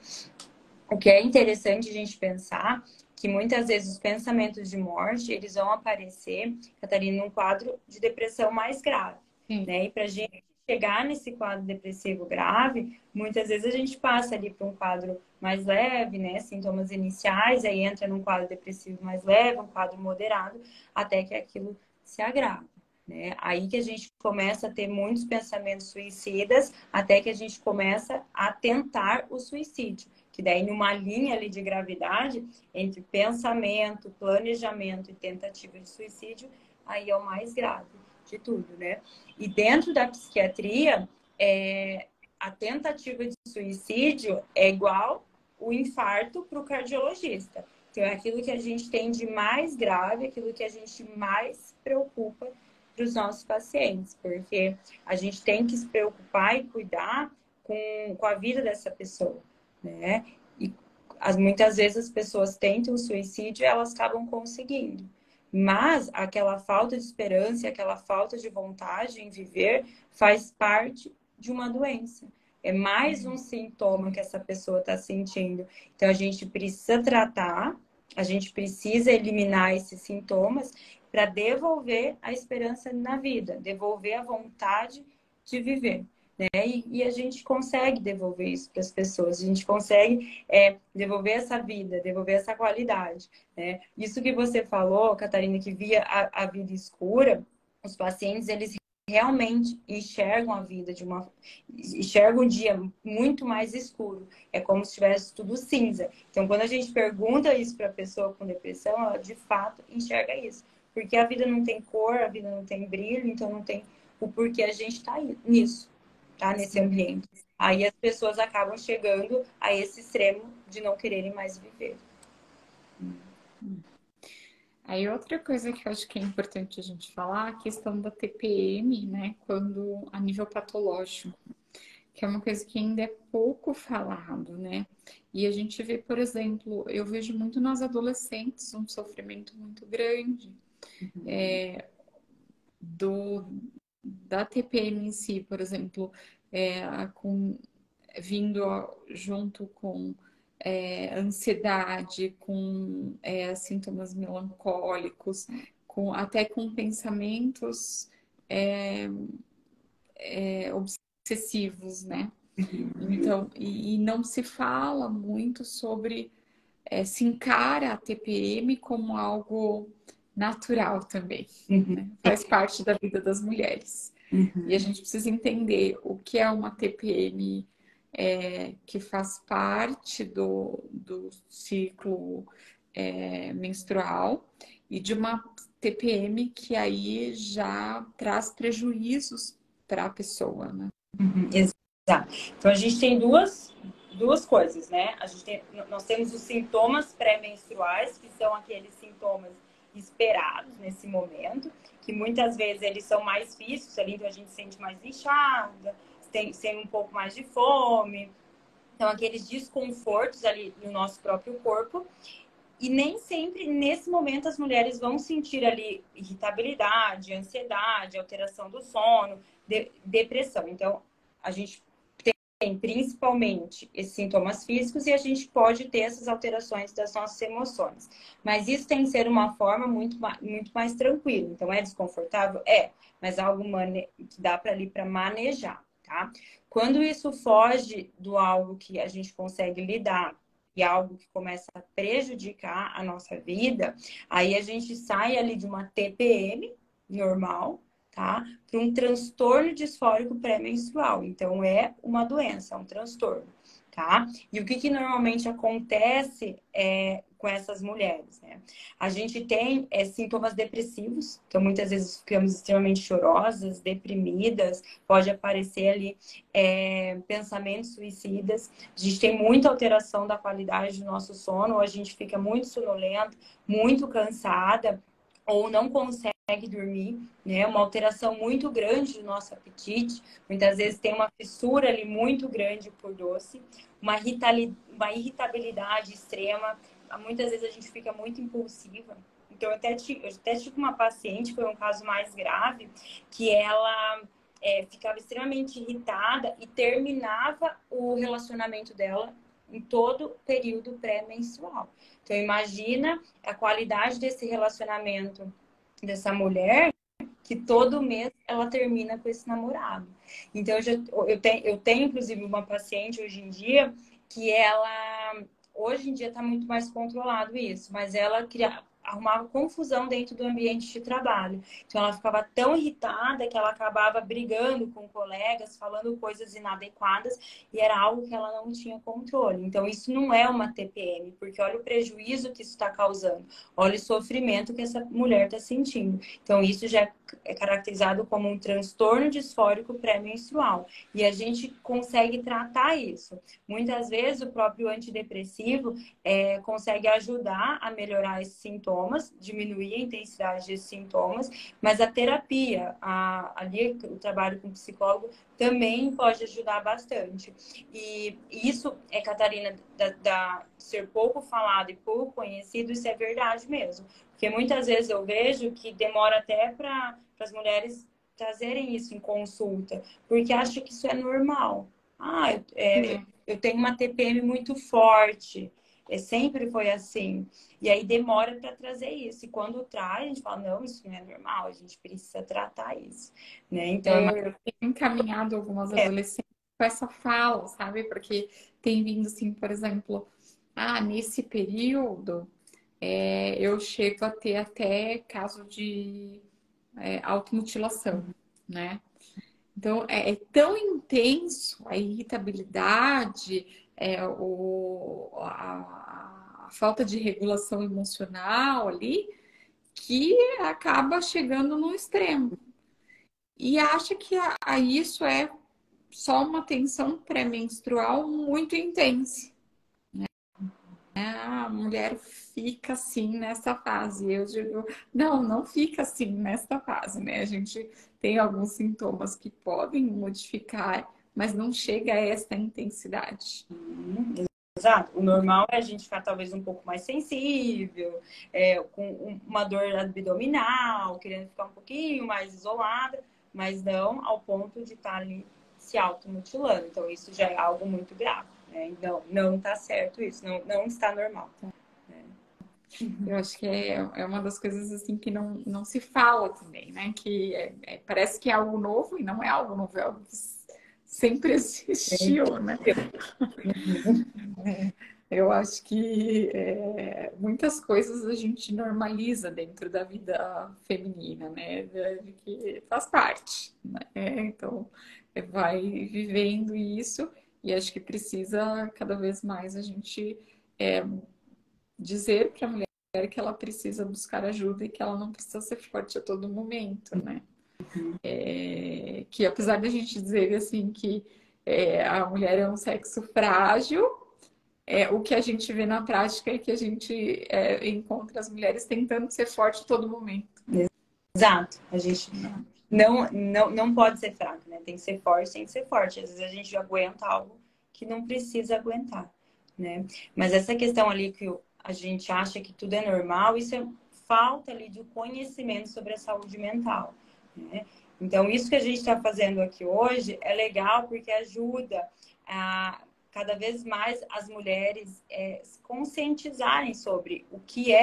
Speaker 1: O que é interessante a gente pensar que muitas vezes os pensamentos de morte, eles vão aparecer, Catarina, num quadro de depressão mais grave,
Speaker 2: Sim.
Speaker 1: né? E para a gente chegar nesse quadro depressivo grave, muitas vezes a gente passa ali para um quadro mais leve, né? Sintomas iniciais, aí entra num quadro depressivo mais leve, um quadro moderado, até que aquilo se agrava. Né? Aí que a gente começa a ter muitos pensamentos suicidas, até que a gente começa a tentar o suicídio. Que daí, numa linha ali de gravidade, entre pensamento, planejamento e tentativa de suicídio, aí é o mais grave de tudo, né? E dentro da psiquiatria, a tentativa de suicídio é igual o infarto para o cardiologista. Então, é aquilo que a gente tem de mais grave, aquilo que a gente mais preocupa para os nossos pacientes, porque a gente tem que se preocupar e cuidar com a vida dessa pessoa, né? E muitas vezes as pessoas tentam o suicídio e elas acabam conseguindo. Mas aquela falta de esperança, aquela falta de vontade em viver faz parte de uma doença. É mais um sintoma que essa pessoa está sentindo. Então a gente precisa tratar, a gente precisa eliminar esses sintomas para devolver a esperança na vida, devolver a vontade de viver. Né? E a gente consegue devolver isso para as pessoas, a gente consegue devolver essa vida, devolver essa qualidade. Né? Isso que você falou, Catarina, que via a vida escura, os pacientes, eles realmente enxergam a vida enxergam um dia muito mais escuro. É como se tivesse tudo cinza. Então, quando a gente pergunta isso para a pessoa com depressão, ela de fato enxerga isso. Porque a vida não tem cor, a vida não tem brilho, então não tem o porquê a gente está nisso, tá? Nesse ambiente. Aí as pessoas acabam chegando a esse extremo de não quererem mais viver.
Speaker 2: Aí outra coisa que eu acho que é importante a gente falar, a questão da TPM, né, quando a nível patológico, que é uma coisa que ainda é pouco falado, né? E a gente vê, por exemplo, eu vejo muito nas adolescentes um sofrimento muito grande do da TPM em si, por exemplo, com vindo junto com ansiedade, com sintomas melancólicos, até com pensamentos obsessivos, né? Então, e não se fala muito sobre, se encara a TPM como algo natural também, né? Faz parte da vida das mulheres. E a gente precisa entender o que é uma TPM que faz parte do ciclo menstrual e de uma TPM que aí já traz prejuízos para a pessoa, né?
Speaker 1: Exato. Então a gente tem duas coisas, né? Nós temos os sintomas pré-menstruais, que são aqueles sintomas esperados nesse momento, que muitas vezes eles são mais físicos ali, então a gente sente mais inchada, tem um pouco mais de fome, então aqueles desconfortos ali no nosso próprio corpo. E nem sempre, nesse momento, as mulheres vão sentir ali irritabilidade, ansiedade, alteração do sono, depressão. Então, a gente tem principalmente esses sintomas físicos e a gente pode ter essas alterações das nossas emoções. Mas isso tem que ser uma forma muito mais tranquila. Então, é desconfortável? É, mas algo que dá para ali para manejar, tá? Quando isso foge do algo que a gente consegue lidar e algo que começa a prejudicar a nossa vida, aí a gente sai ali de uma TPM normal, tá? Para um transtorno disfórico pré-menstrual. Então, é uma doença, é um transtorno, tá? E o que normalmente acontece com essas mulheres, né? A gente tem sintomas depressivos, então muitas vezes ficamos extremamente chorosas, deprimidas, pode aparecer ali pensamentos suicidas. A gente tem muita alteração da qualidade do nosso sono, ou a gente fica muito sonolenta, muito cansada, ou não consegue dormir, né? Uma alteração muito grande do nosso apetite. Muitas vezes tem uma fissura ali muito grande por doce, uma irritabilidade extrema. Muitas vezes a gente fica muito impulsiva. Então, eu até tive uma paciente, foi um caso mais grave, que ela ficava extremamente irritada e terminava o relacionamento dela em todo o período pré-menstrual. Então, imagina a qualidade desse relacionamento dessa mulher, que todo mês ela termina com esse namorado. Então, eu tenho, inclusive, uma paciente hoje em dia que ela, hoje em dia está muito mais controlado isso, mas ela arrumava confusão dentro do ambiente de trabalho. Então, ela ficava tão irritada que ela acabava brigando com colegas, falando coisas inadequadas, e era algo que ela não tinha controle. Então, isso não é uma TPM, porque olha o prejuízo que isso está causando, olha o sofrimento que essa mulher está sentindo. Então, isso já é caracterizado como um transtorno disfórico pré-menstrual. E a gente consegue tratar isso. Muitas vezes, o próprio antidepressivo consegue ajudar a melhorar esses sintomas, diminuir a intensidade desses sintomas, mas a terapia, ali o trabalho com o psicólogo também pode ajudar bastante. E isso, Catarina, ser pouco falado e pouco conhecido, isso é verdade mesmo. Porque muitas vezes eu vejo que demora até para as mulheres trazerem isso em consulta, porque acham que isso é normal. Eu tenho uma TPM muito forte. Sempre foi assim. E aí demora para trazer isso. E quando traz, a gente fala, não, isso não é normal, a gente precisa tratar isso. Né? Então,
Speaker 2: Eu tenho encaminhado algumas adolescentes com essa fala, sabe? Porque tem vindo assim, por exemplo, nesse período eu chego a ter até caso de automutilação, né? Então, é tão intenso a irritabilidade, a falta de regulação emocional ali, que acaba chegando no extremo. e acha que isso é só uma tensão pré-menstrual muito intensa. A mulher fica assim nessa fase. Eu digo, não, não fica assim nessa fase, né? A gente tem alguns sintomas que podem modificar, mas não chega a esta intensidade.
Speaker 1: Exato. O normal é a gente ficar talvez um pouco mais sensível, com uma dor abdominal, querendo ficar um pouquinho mais isolada, mas não ao ponto de estar ali se automutilando. Então, isso já é algo muito grave, né? Então, não está certo isso, não está normal.
Speaker 2: Eu acho que é uma das coisas assim que não se fala também, né? Que parece que é algo novo e não é algo novo, é algo que sempre existiu, né? Eu acho que muitas coisas a gente normaliza dentro da vida feminina, né? De que faz parte, né? Então, vai vivendo isso e acho que precisa cada vez mais a gente dizer para a mulher que ela precisa buscar ajuda e que ela não precisa ser forte a todo momento, né? Que apesar da gente dizer assim que a mulher é um sexo frágil, o que a gente vê na prática é que a gente encontra as mulheres tentando ser forte a todo momento.
Speaker 1: Exato. A gente não pode ser fraca, né? Tem que ser forte, tem que ser forte. Às vezes a gente aguenta algo que não precisa aguentar, né? Mas essa questão ali que a gente acha que tudo é normal, isso é falta ali de conhecimento sobre a saúde mental, né? Então, isso que a gente está fazendo aqui hoje é legal porque ajuda a cada vez mais as mulheres se conscientizarem sobre o que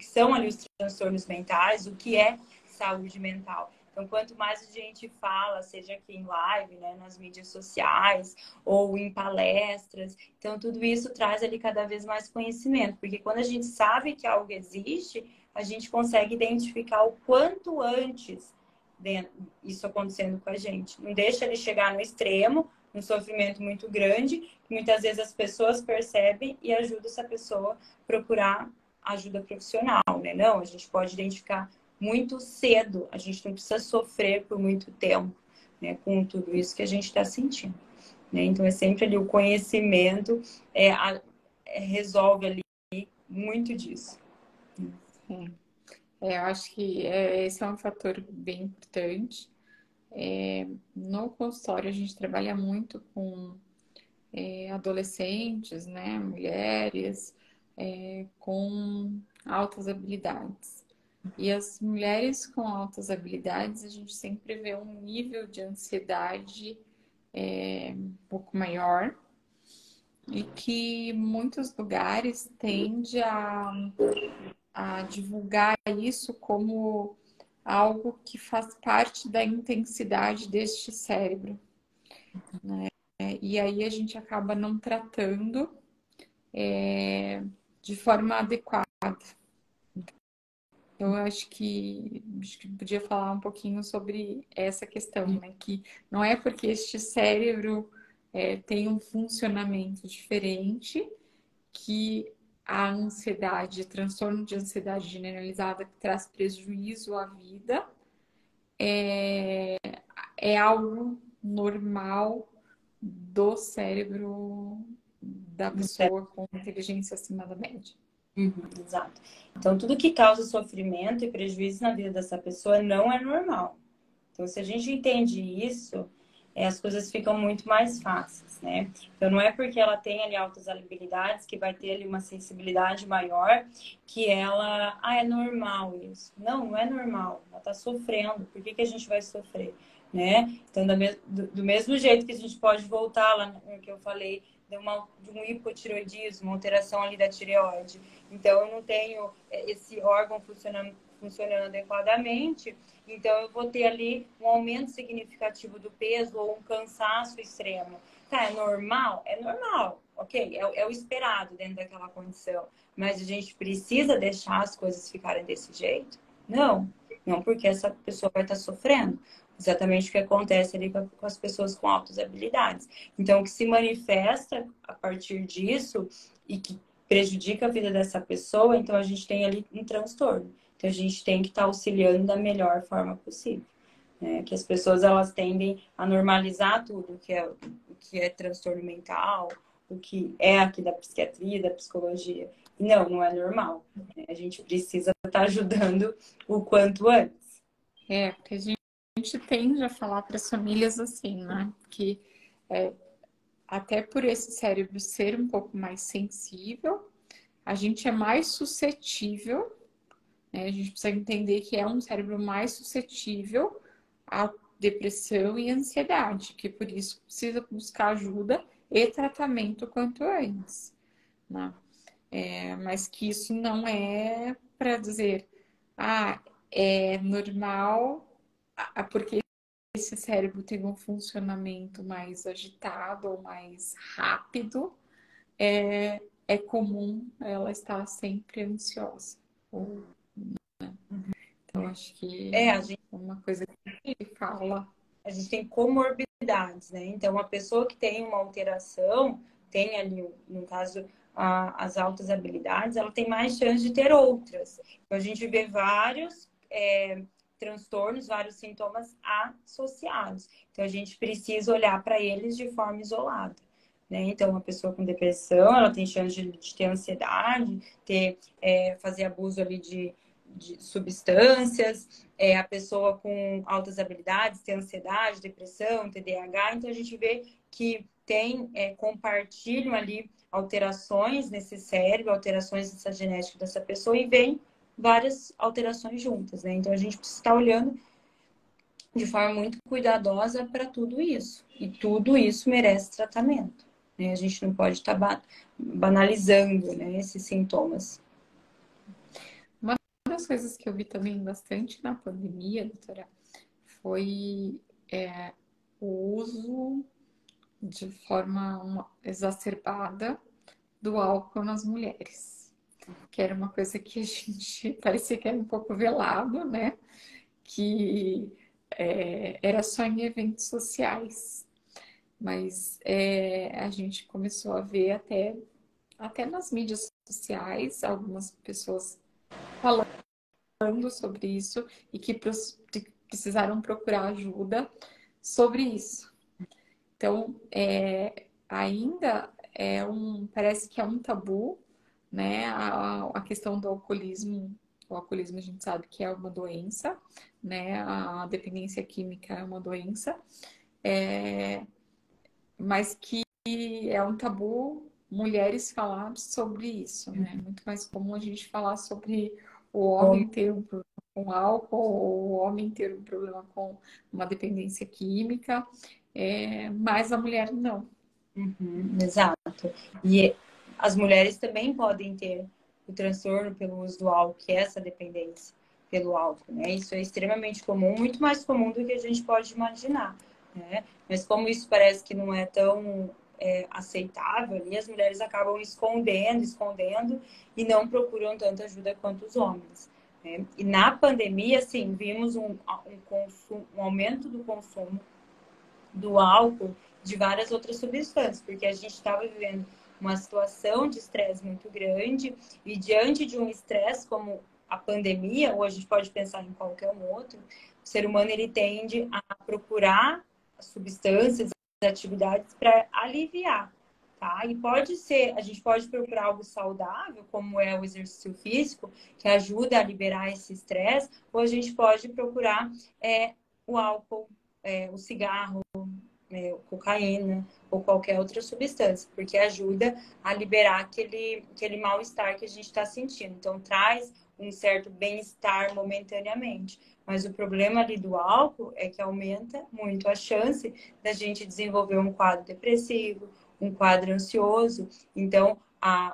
Speaker 1: são ali os transtornos mentais, o que é saúde mental. Então, quanto mais a gente fala, seja aqui em live, né, nas mídias sociais ou em palestras, então tudo isso traz ali cada vez mais conhecimento, porque quando a gente sabe que algo existe, a gente consegue identificar o quanto antes isso acontecendo com a gente. Não deixa ele chegar no extremo, um sofrimento muito grande, que muitas vezes as pessoas percebem e ajudam essa pessoa a procurar ajuda profissional, né? Não, a gente pode identificar muito cedo, a gente não precisa sofrer por muito tempo, né? Com tudo isso que a gente está sentindo, né? Então, é sempre ali o conhecimento resolve ali muito disso.
Speaker 2: Eu acho que esse é um fator bem importante. No consultório, a gente trabalha muito com adolescentes, né, mulheres com altas habilidades. E as mulheres com altas habilidades, a gente sempre vê um nível de ansiedade um pouco maior e que muitos lugares tende a divulgar isso como algo que faz parte da intensidade deste cérebro. E aí a gente acaba não tratando de forma adequada. Então, eu acho que podia falar um pouquinho sobre essa questão, né? Que não é porque este cérebro tem um funcionamento diferente que a ansiedade, transtorno de ansiedade generalizada que traz prejuízo à vida, é algo normal do cérebro da pessoa com inteligência acima da média.
Speaker 1: Exato. Então, tudo que causa sofrimento e prejuízo na vida dessa pessoa não é normal. Então, se a gente entende isso, as coisas ficam muito mais fáceis, né? Então, não é porque ela tem ali altas habilidades que vai ter ali uma sensibilidade maior que ela, é normal isso. Não, não é normal. Ela tá sofrendo. Por que a gente vai sofrer, né? Então, do mesmo jeito que a gente pode voltar lá no que eu falei de um hipotiroidismo, uma alteração ali da tireoide. Então, eu não tenho esse órgão funcionando adequadamente, então eu vou ter ali um aumento significativo do peso ou um cansaço extremo. Tá, é normal? É normal, ok? É o esperado dentro daquela condição. Mas a gente precisa deixar as coisas ficarem desse jeito? Não, não porque essa pessoa vai estar sofrendo. Exatamente o que acontece ali com as pessoas com altas habilidades. Então, o que se manifesta a partir disso e que prejudica a vida dessa pessoa, então a gente tem ali um transtorno. Então, a gente tem que estar auxiliando da melhor forma possível. né? Que as pessoas elas tendem a normalizar tudo o que é transtorno mental, o que é aqui da psiquiatria, da psicologia. E não é normal, né? A gente precisa estar ajudando o quanto antes.
Speaker 2: Porque a gente tende a falar para as famílias assim, né? Que até por esse cérebro ser um pouco mais sensível, a gente é mais suscetível, né? A gente precisa entender que é um cérebro mais suscetível à depressão e ansiedade, que por isso precisa buscar ajuda e tratamento quanto antes, né? Mas que isso não é para dizer, é normal, porque esse cérebro tem um funcionamento mais agitado ou mais rápido, é comum ela estar sempre ansiosa. Então, acho que
Speaker 1: A gente,
Speaker 2: é uma coisa que fala.
Speaker 1: a gente tem comorbidades, né? Então, uma pessoa que tem uma alteração, tem ali, no caso, as altas habilidades, ela tem mais chance de ter outras. Então, a gente vê vários transtornos, vários sintomas associados. Então, a gente precisa olhar para eles de forma isolada. Né? Então, uma pessoa com depressão, ela tem chance de ter ansiedade, fazer abuso ali de substâncias, a pessoa com altas habilidades, ter ansiedade, depressão, TDAH. Então, a gente vê que compartilham ali alterações nesse cérebro, alterações nessa genética dessa pessoa e vem várias alterações juntas, né? Então, a gente precisa estar olhando de forma muito cuidadosa para tudo isso. E tudo isso merece tratamento, né? A gente não pode estar banalizando, né, esses sintomas.
Speaker 2: Uma das coisas que eu vi também bastante na pandemia, doutora, foi o uso de forma exacerbada do álcool nas mulheres, que era uma coisa que a gente parecia que era um pouco velado, né? Que era só em eventos sociais, mas a gente começou a ver até nas mídias sociais algumas pessoas falando sobre isso e que precisaram procurar ajuda sobre isso. Então, ainda parece que é um tabu, né? A questão do alcoolismo. O alcoolismo a gente sabe que é uma doença, né? A dependência química é uma doença, mas que é um tabu mulheres falar sobre isso, né? É muito mais comum a gente falar sobre o homem ter um problema com álcool, ou o homem ter um problema com uma dependência química, mas a mulher não.
Speaker 1: Uhum, exato. E as mulheres também podem ter o transtorno pelo uso do álcool, que é essa dependência pelo álcool, né? Isso é extremamente comum, muito mais comum do que a gente pode imaginar, né? Mas como isso parece que não é tão aceitável, ali, as mulheres acabam escondendo e não procuram tanta ajuda quanto os homens, né? E na pandemia, sim, vimos um aumento do consumo do álcool, de várias outras substâncias, porque a gente estava vivendo uma situação de estresse muito grande e diante de um estresse como a pandemia, ou a gente pode pensar em qualquer um outro, o ser humano ele tende a procurar substâncias, atividades para aliviar, tá? E pode ser, a gente pode procurar algo saudável, como é o exercício físico, que ajuda a liberar esse estresse, ou a gente pode procurar o álcool, o cigarro, cocaína ou qualquer outra substância, porque ajuda a liberar aquele mal-estar que a gente está sentindo. Então, traz um certo bem-estar momentaneamente. Mas o problema ali do álcool é que aumenta muito a chance da gente desenvolver um quadro depressivo, um quadro ansioso. Então,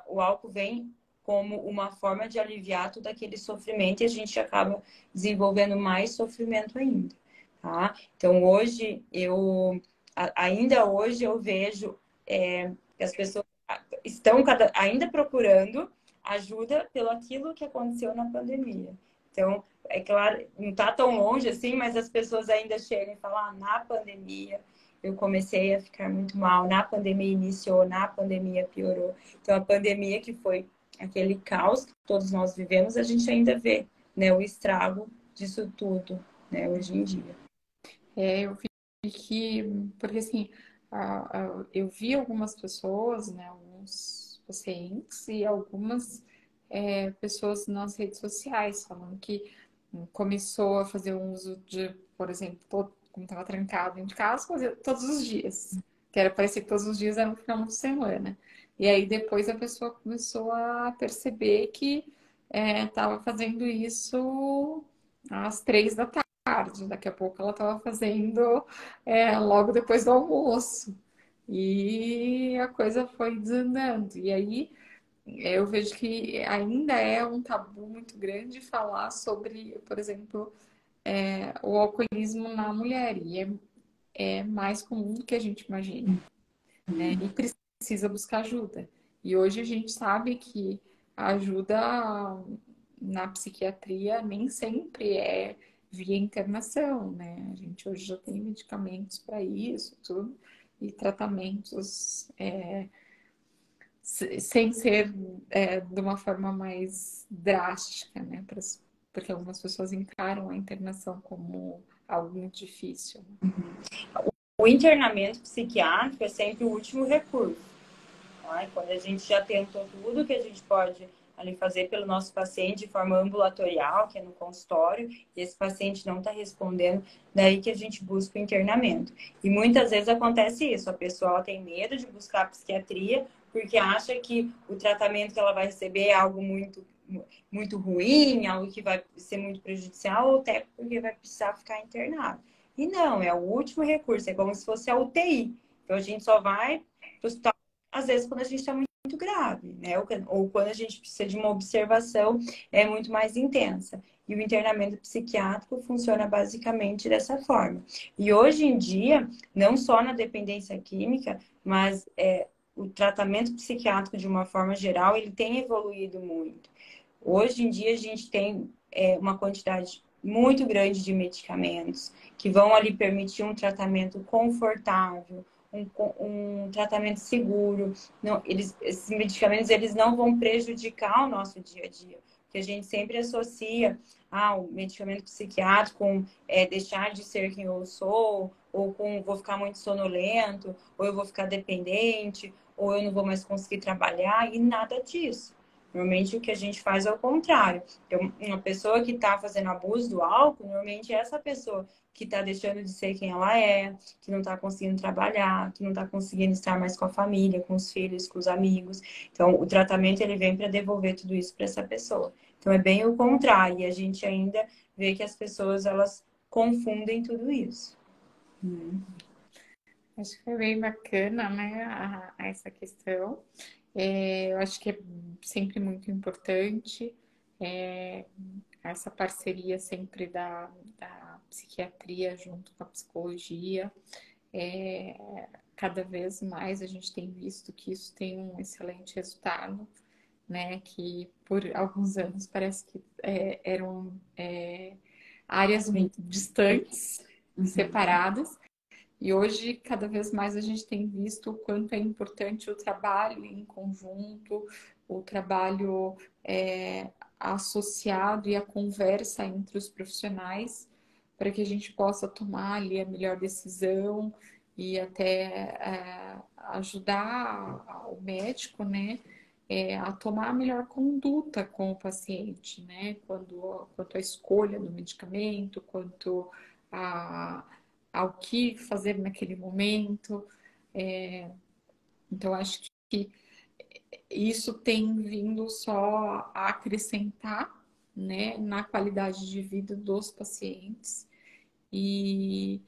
Speaker 1: o álcool vem como uma forma de aliviar todo aquele sofrimento e a gente acaba desenvolvendo mais sofrimento ainda. Tá? Então, ainda hoje eu vejo que as pessoas estão ainda procurando ajuda pelo aquilo que aconteceu na pandemia. Então, é claro, não está tão longe assim, mas as pessoas ainda chegam e falam, na pandemia eu comecei a ficar muito mal, na pandemia iniciou, na pandemia piorou. Então, a pandemia que foi aquele caos que todos nós vivemos, a gente ainda vê, né, o estrago disso tudo, né, hoje em dia.
Speaker 2: Eu vi que, porque assim, eu vi algumas pessoas, né, alguns pacientes e algumas pessoas nas redes sociais falando que começou a fazer um uso de, por exemplo, como estava trancado em casa, fazer todos os dias. Que era parecer que todos os dias era um final de semana. E aí depois a pessoa começou a perceber que estava fazendo isso às 3 da tarde. Daqui a pouco ela estava fazendo logo depois do almoço. E a coisa foi desandando. E aí eu vejo que ainda é um tabu muito grande falar sobre, por exemplo, o alcoolismo na mulher. E é mais comum do que a gente imagina, né? E precisa buscar ajuda. E hoje a gente sabe que a ajuda na psiquiatria nem sempre é via internação, né? A gente hoje já tem medicamentos para isso, tudo, e tratamentos sem ser de uma forma mais drástica, né? Porque algumas pessoas encaram a internação como algo muito difícil.
Speaker 1: O internamento psiquiátrico é sempre o último recurso. Tá? Quando a gente já tentou tudo que a gente pode ali fazer pelo nosso paciente de forma ambulatorial, que é no consultório, e esse paciente não está respondendo, daí que a gente busca o internamento. E muitas vezes acontece isso, a pessoa tem medo de buscar a psiquiatria porque acha que o tratamento que ela vai receber é algo muito ruim, algo que vai ser muito prejudicial, ou até porque vai precisar ficar internado. E não, é o último recurso, é como se fosse a UTI. Então a gente só vai para o hospital, às vezes, quando a gente está muito grave, né? Ou quando a gente precisa de uma observação muito mais intensa. E o internamento psiquiátrico funciona basicamente dessa forma. E hoje em dia, não só na dependência química, mas o tratamento psiquiátrico, de uma forma geral, ele tem evoluído muito. Hoje em dia, a gente tem uma quantidade muito grande de medicamentos que vão ali permitir um tratamento confortável, um tratamento seguro. Não, esses medicamentos eles não vão prejudicar o nosso dia a dia. Porque a gente sempre associa o medicamento psiquiátrico com deixar de ser quem eu sou, ou com vou ficar muito sonolento, ou eu vou ficar dependente, ou eu não vou mais conseguir trabalhar, e nada disso. Normalmente o que a gente faz é o contrário. Então, uma pessoa que está fazendo abuso do álcool, normalmente é essa pessoa que está deixando de ser quem ela é, que não está conseguindo trabalhar, que não está conseguindo estar mais com a família, com os filhos, com os amigos. Então, o tratamento ele vem para devolver tudo isso para essa pessoa. Então, é bem o contrário. E a gente ainda vê que as pessoas elas confundem tudo isso.
Speaker 2: Acho que foi bem bacana, né, essa questão. Eu acho que é sempre muito importante é, essa parceria sempre da psiquiatria junto com a psicologia. Cada vez mais a gente tem visto que isso tem um excelente resultado, né? Que por alguns anos parece que eram áreas muito distantes, separadas. E hoje, cada vez mais, a gente tem visto o quanto é importante o trabalho em conjunto, o trabalho associado e a conversa entre os profissionais, para que a gente possa tomar ali a melhor decisão e até ajudar o médico, né, a tomar a melhor conduta com o paciente, né, quanto à escolha do medicamento, quanto a ao que fazer naquele momento. Então, acho que isso tem vindo só a acrescentar, né, na qualidade de vida dos pacientes. E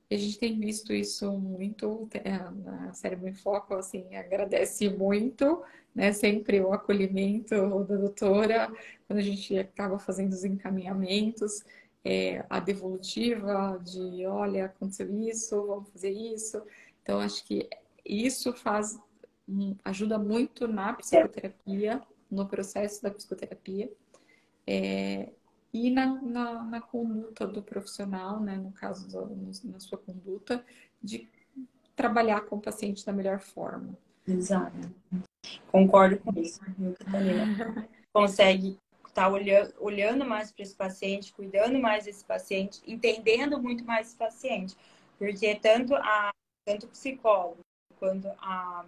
Speaker 2: a gente tem visto isso muito, a Cérebro em Foco, assim, agradece muito, né, sempre o acolhimento da doutora, quando a gente acaba fazendo os encaminhamentos, a devolutiva de, olha, aconteceu isso, vamos fazer isso. Então, acho que isso ajuda muito na psicoterapia, no processo da psicoterapia, e na conduta do profissional, né, no caso, na sua conduta, de trabalhar com o paciente da melhor forma.
Speaker 1: Exato. Concordo com isso. Consegue tá olhando mais para esse paciente, cuidando mais desse paciente, entendendo muito mais esse paciente. Porque tanto o psicólogo quanto a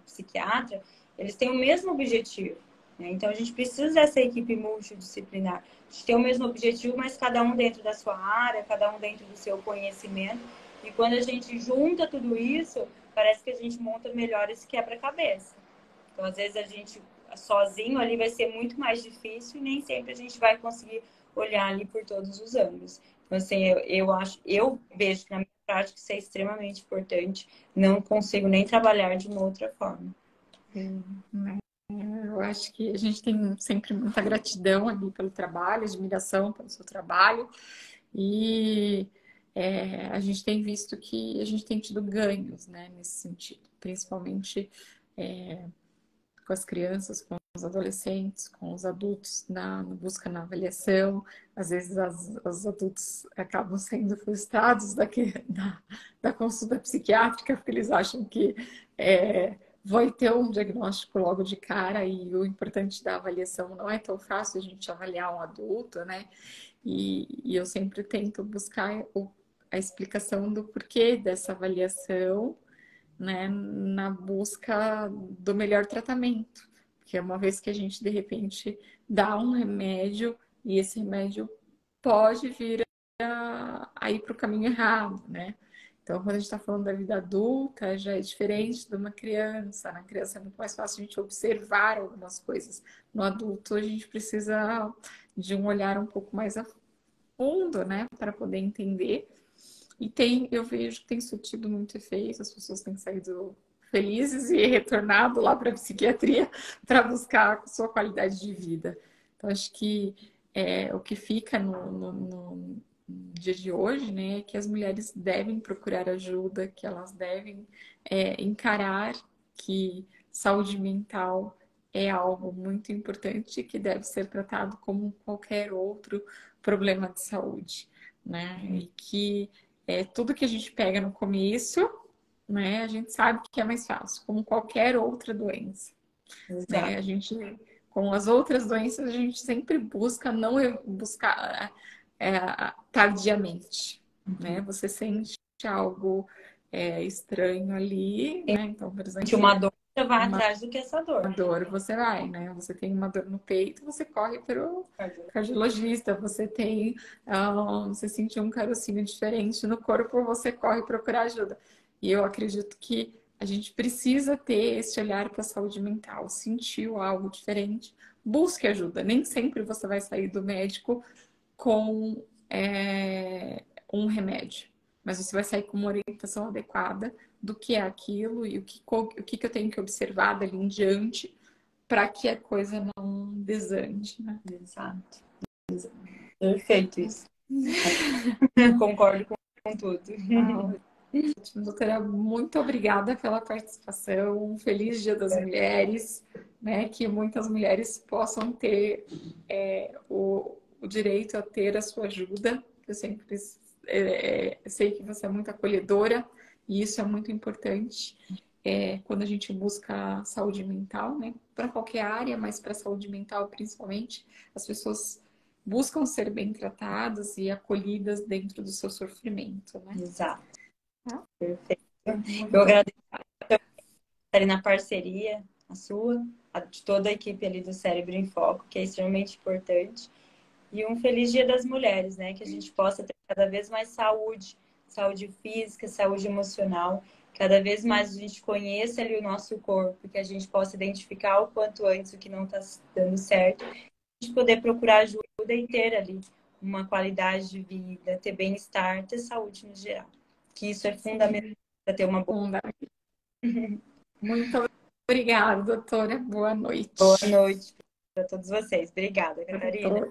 Speaker 1: psiquiatra, eles têm o mesmo objetivo, né? Então, a gente precisa dessa equipe multidisciplinar. A gente tem o mesmo objetivo, mas cada um dentro da sua área, cada um dentro do seu conhecimento. E quando a gente junta tudo isso, parece que a gente monta melhor esse quebra-cabeça. Então, às vezes, a gente sozinho ali vai ser muito mais difícil e nem sempre a gente vai conseguir olhar ali por todos os ângulos. Então, assim, eu vejo que na minha prática isso é extremamente importante. Não consigo nem trabalhar de uma outra forma.
Speaker 2: Né? Eu acho que a gente tem sempre muita gratidão ali pelo trabalho, admiração pelo seu trabalho. E a gente tem visto que a gente tem tido ganhos, né, nesse sentido, principalmente com as crianças, com os adolescentes, com os adultos na busca na avaliação. Às vezes os adultos acabam sendo frustrados da consulta psiquiátrica, porque eles acham que vai ter um diagnóstico logo de cara, e o importante da avaliação não é tão fácil a gente avaliar um adulto, né? E eu sempre tento buscar a explicação do porquê dessa avaliação, né, na busca do melhor tratamento. Porque uma vez que a gente, de repente, dá um remédio, e esse remédio pode vir a ir para o caminho errado, né? Então, quando a gente está falando da vida adulta, já é diferente de uma criança. Na criança é muito mais fácil a gente observar algumas coisas. No adulto, a gente precisa de um olhar um pouco mais a fundo, né, para poder entender. E eu vejo que tem surtido muito efeito, as pessoas têm saído felizes e retornado lá para a psiquiatria para buscar a sua qualidade de vida. Então, acho que o que fica no dia de hoje, né, é que as mulheres devem procurar ajuda, que elas devem encarar que saúde mental é algo muito importante, que deve ser tratado como qualquer outro problema de saúde, né? E que tudo que a gente pega no começo, né, a gente sabe que é mais fácil, como qualquer outra doença, né? A gente, com as outras doenças, a gente sempre busca não buscar tardiamente, né? Você sente algo estranho ali, né? Então, por exemplo,
Speaker 1: uma dor, você vai atrás do que essa dor.
Speaker 2: Uma dor, você vai, né? Você tem uma dor no peito, você corre para o cardiologista. Você tem, você sentiu um carocinho diferente no corpo, você corre procurar ajuda. E eu acredito que a gente precisa ter esse olhar para a saúde mental. Sentiu algo diferente, busque ajuda. Nem sempre você vai sair do médico com um remédio, mas você vai sair com uma orientação adequada do que é aquilo e o que eu tenho que observar dali em diante para que a coisa não desande, né?
Speaker 1: Exato. Perfeito isso. Concordo com tudo.
Speaker 2: Doutora, muito obrigada pela participação. Um feliz Dia das Mulheres, né? Que muitas mulheres possam ter o direito a ter a sua ajuda. Eu sempre sei que você é muito acolhedora e isso é muito importante quando a gente busca saúde mental, né? Para qualquer área, mas para a saúde mental principalmente, as pessoas buscam ser bem tratadas e acolhidas dentro do seu sofrimento, né?
Speaker 1: Exato. Perfeito. Eu agradeço na parceria, a sua, de toda a equipe ali do Cérebro em Foco, que é extremamente importante. E um feliz Dia das Mulheres, né? Que a gente possa ter cada vez mais saúde física, saúde emocional, cada vez mais a gente conheça ali o nosso corpo, que a gente possa identificar o quanto antes o que não está dando certo, a gente poder procurar ajuda e ter ali uma qualidade de vida, ter bem-estar, ter saúde no geral. Que isso é fundamental para ter uma boa vida.
Speaker 2: Muito obrigada, doutora. Boa noite.
Speaker 1: Boa noite para todos vocês. Obrigada, Catarina.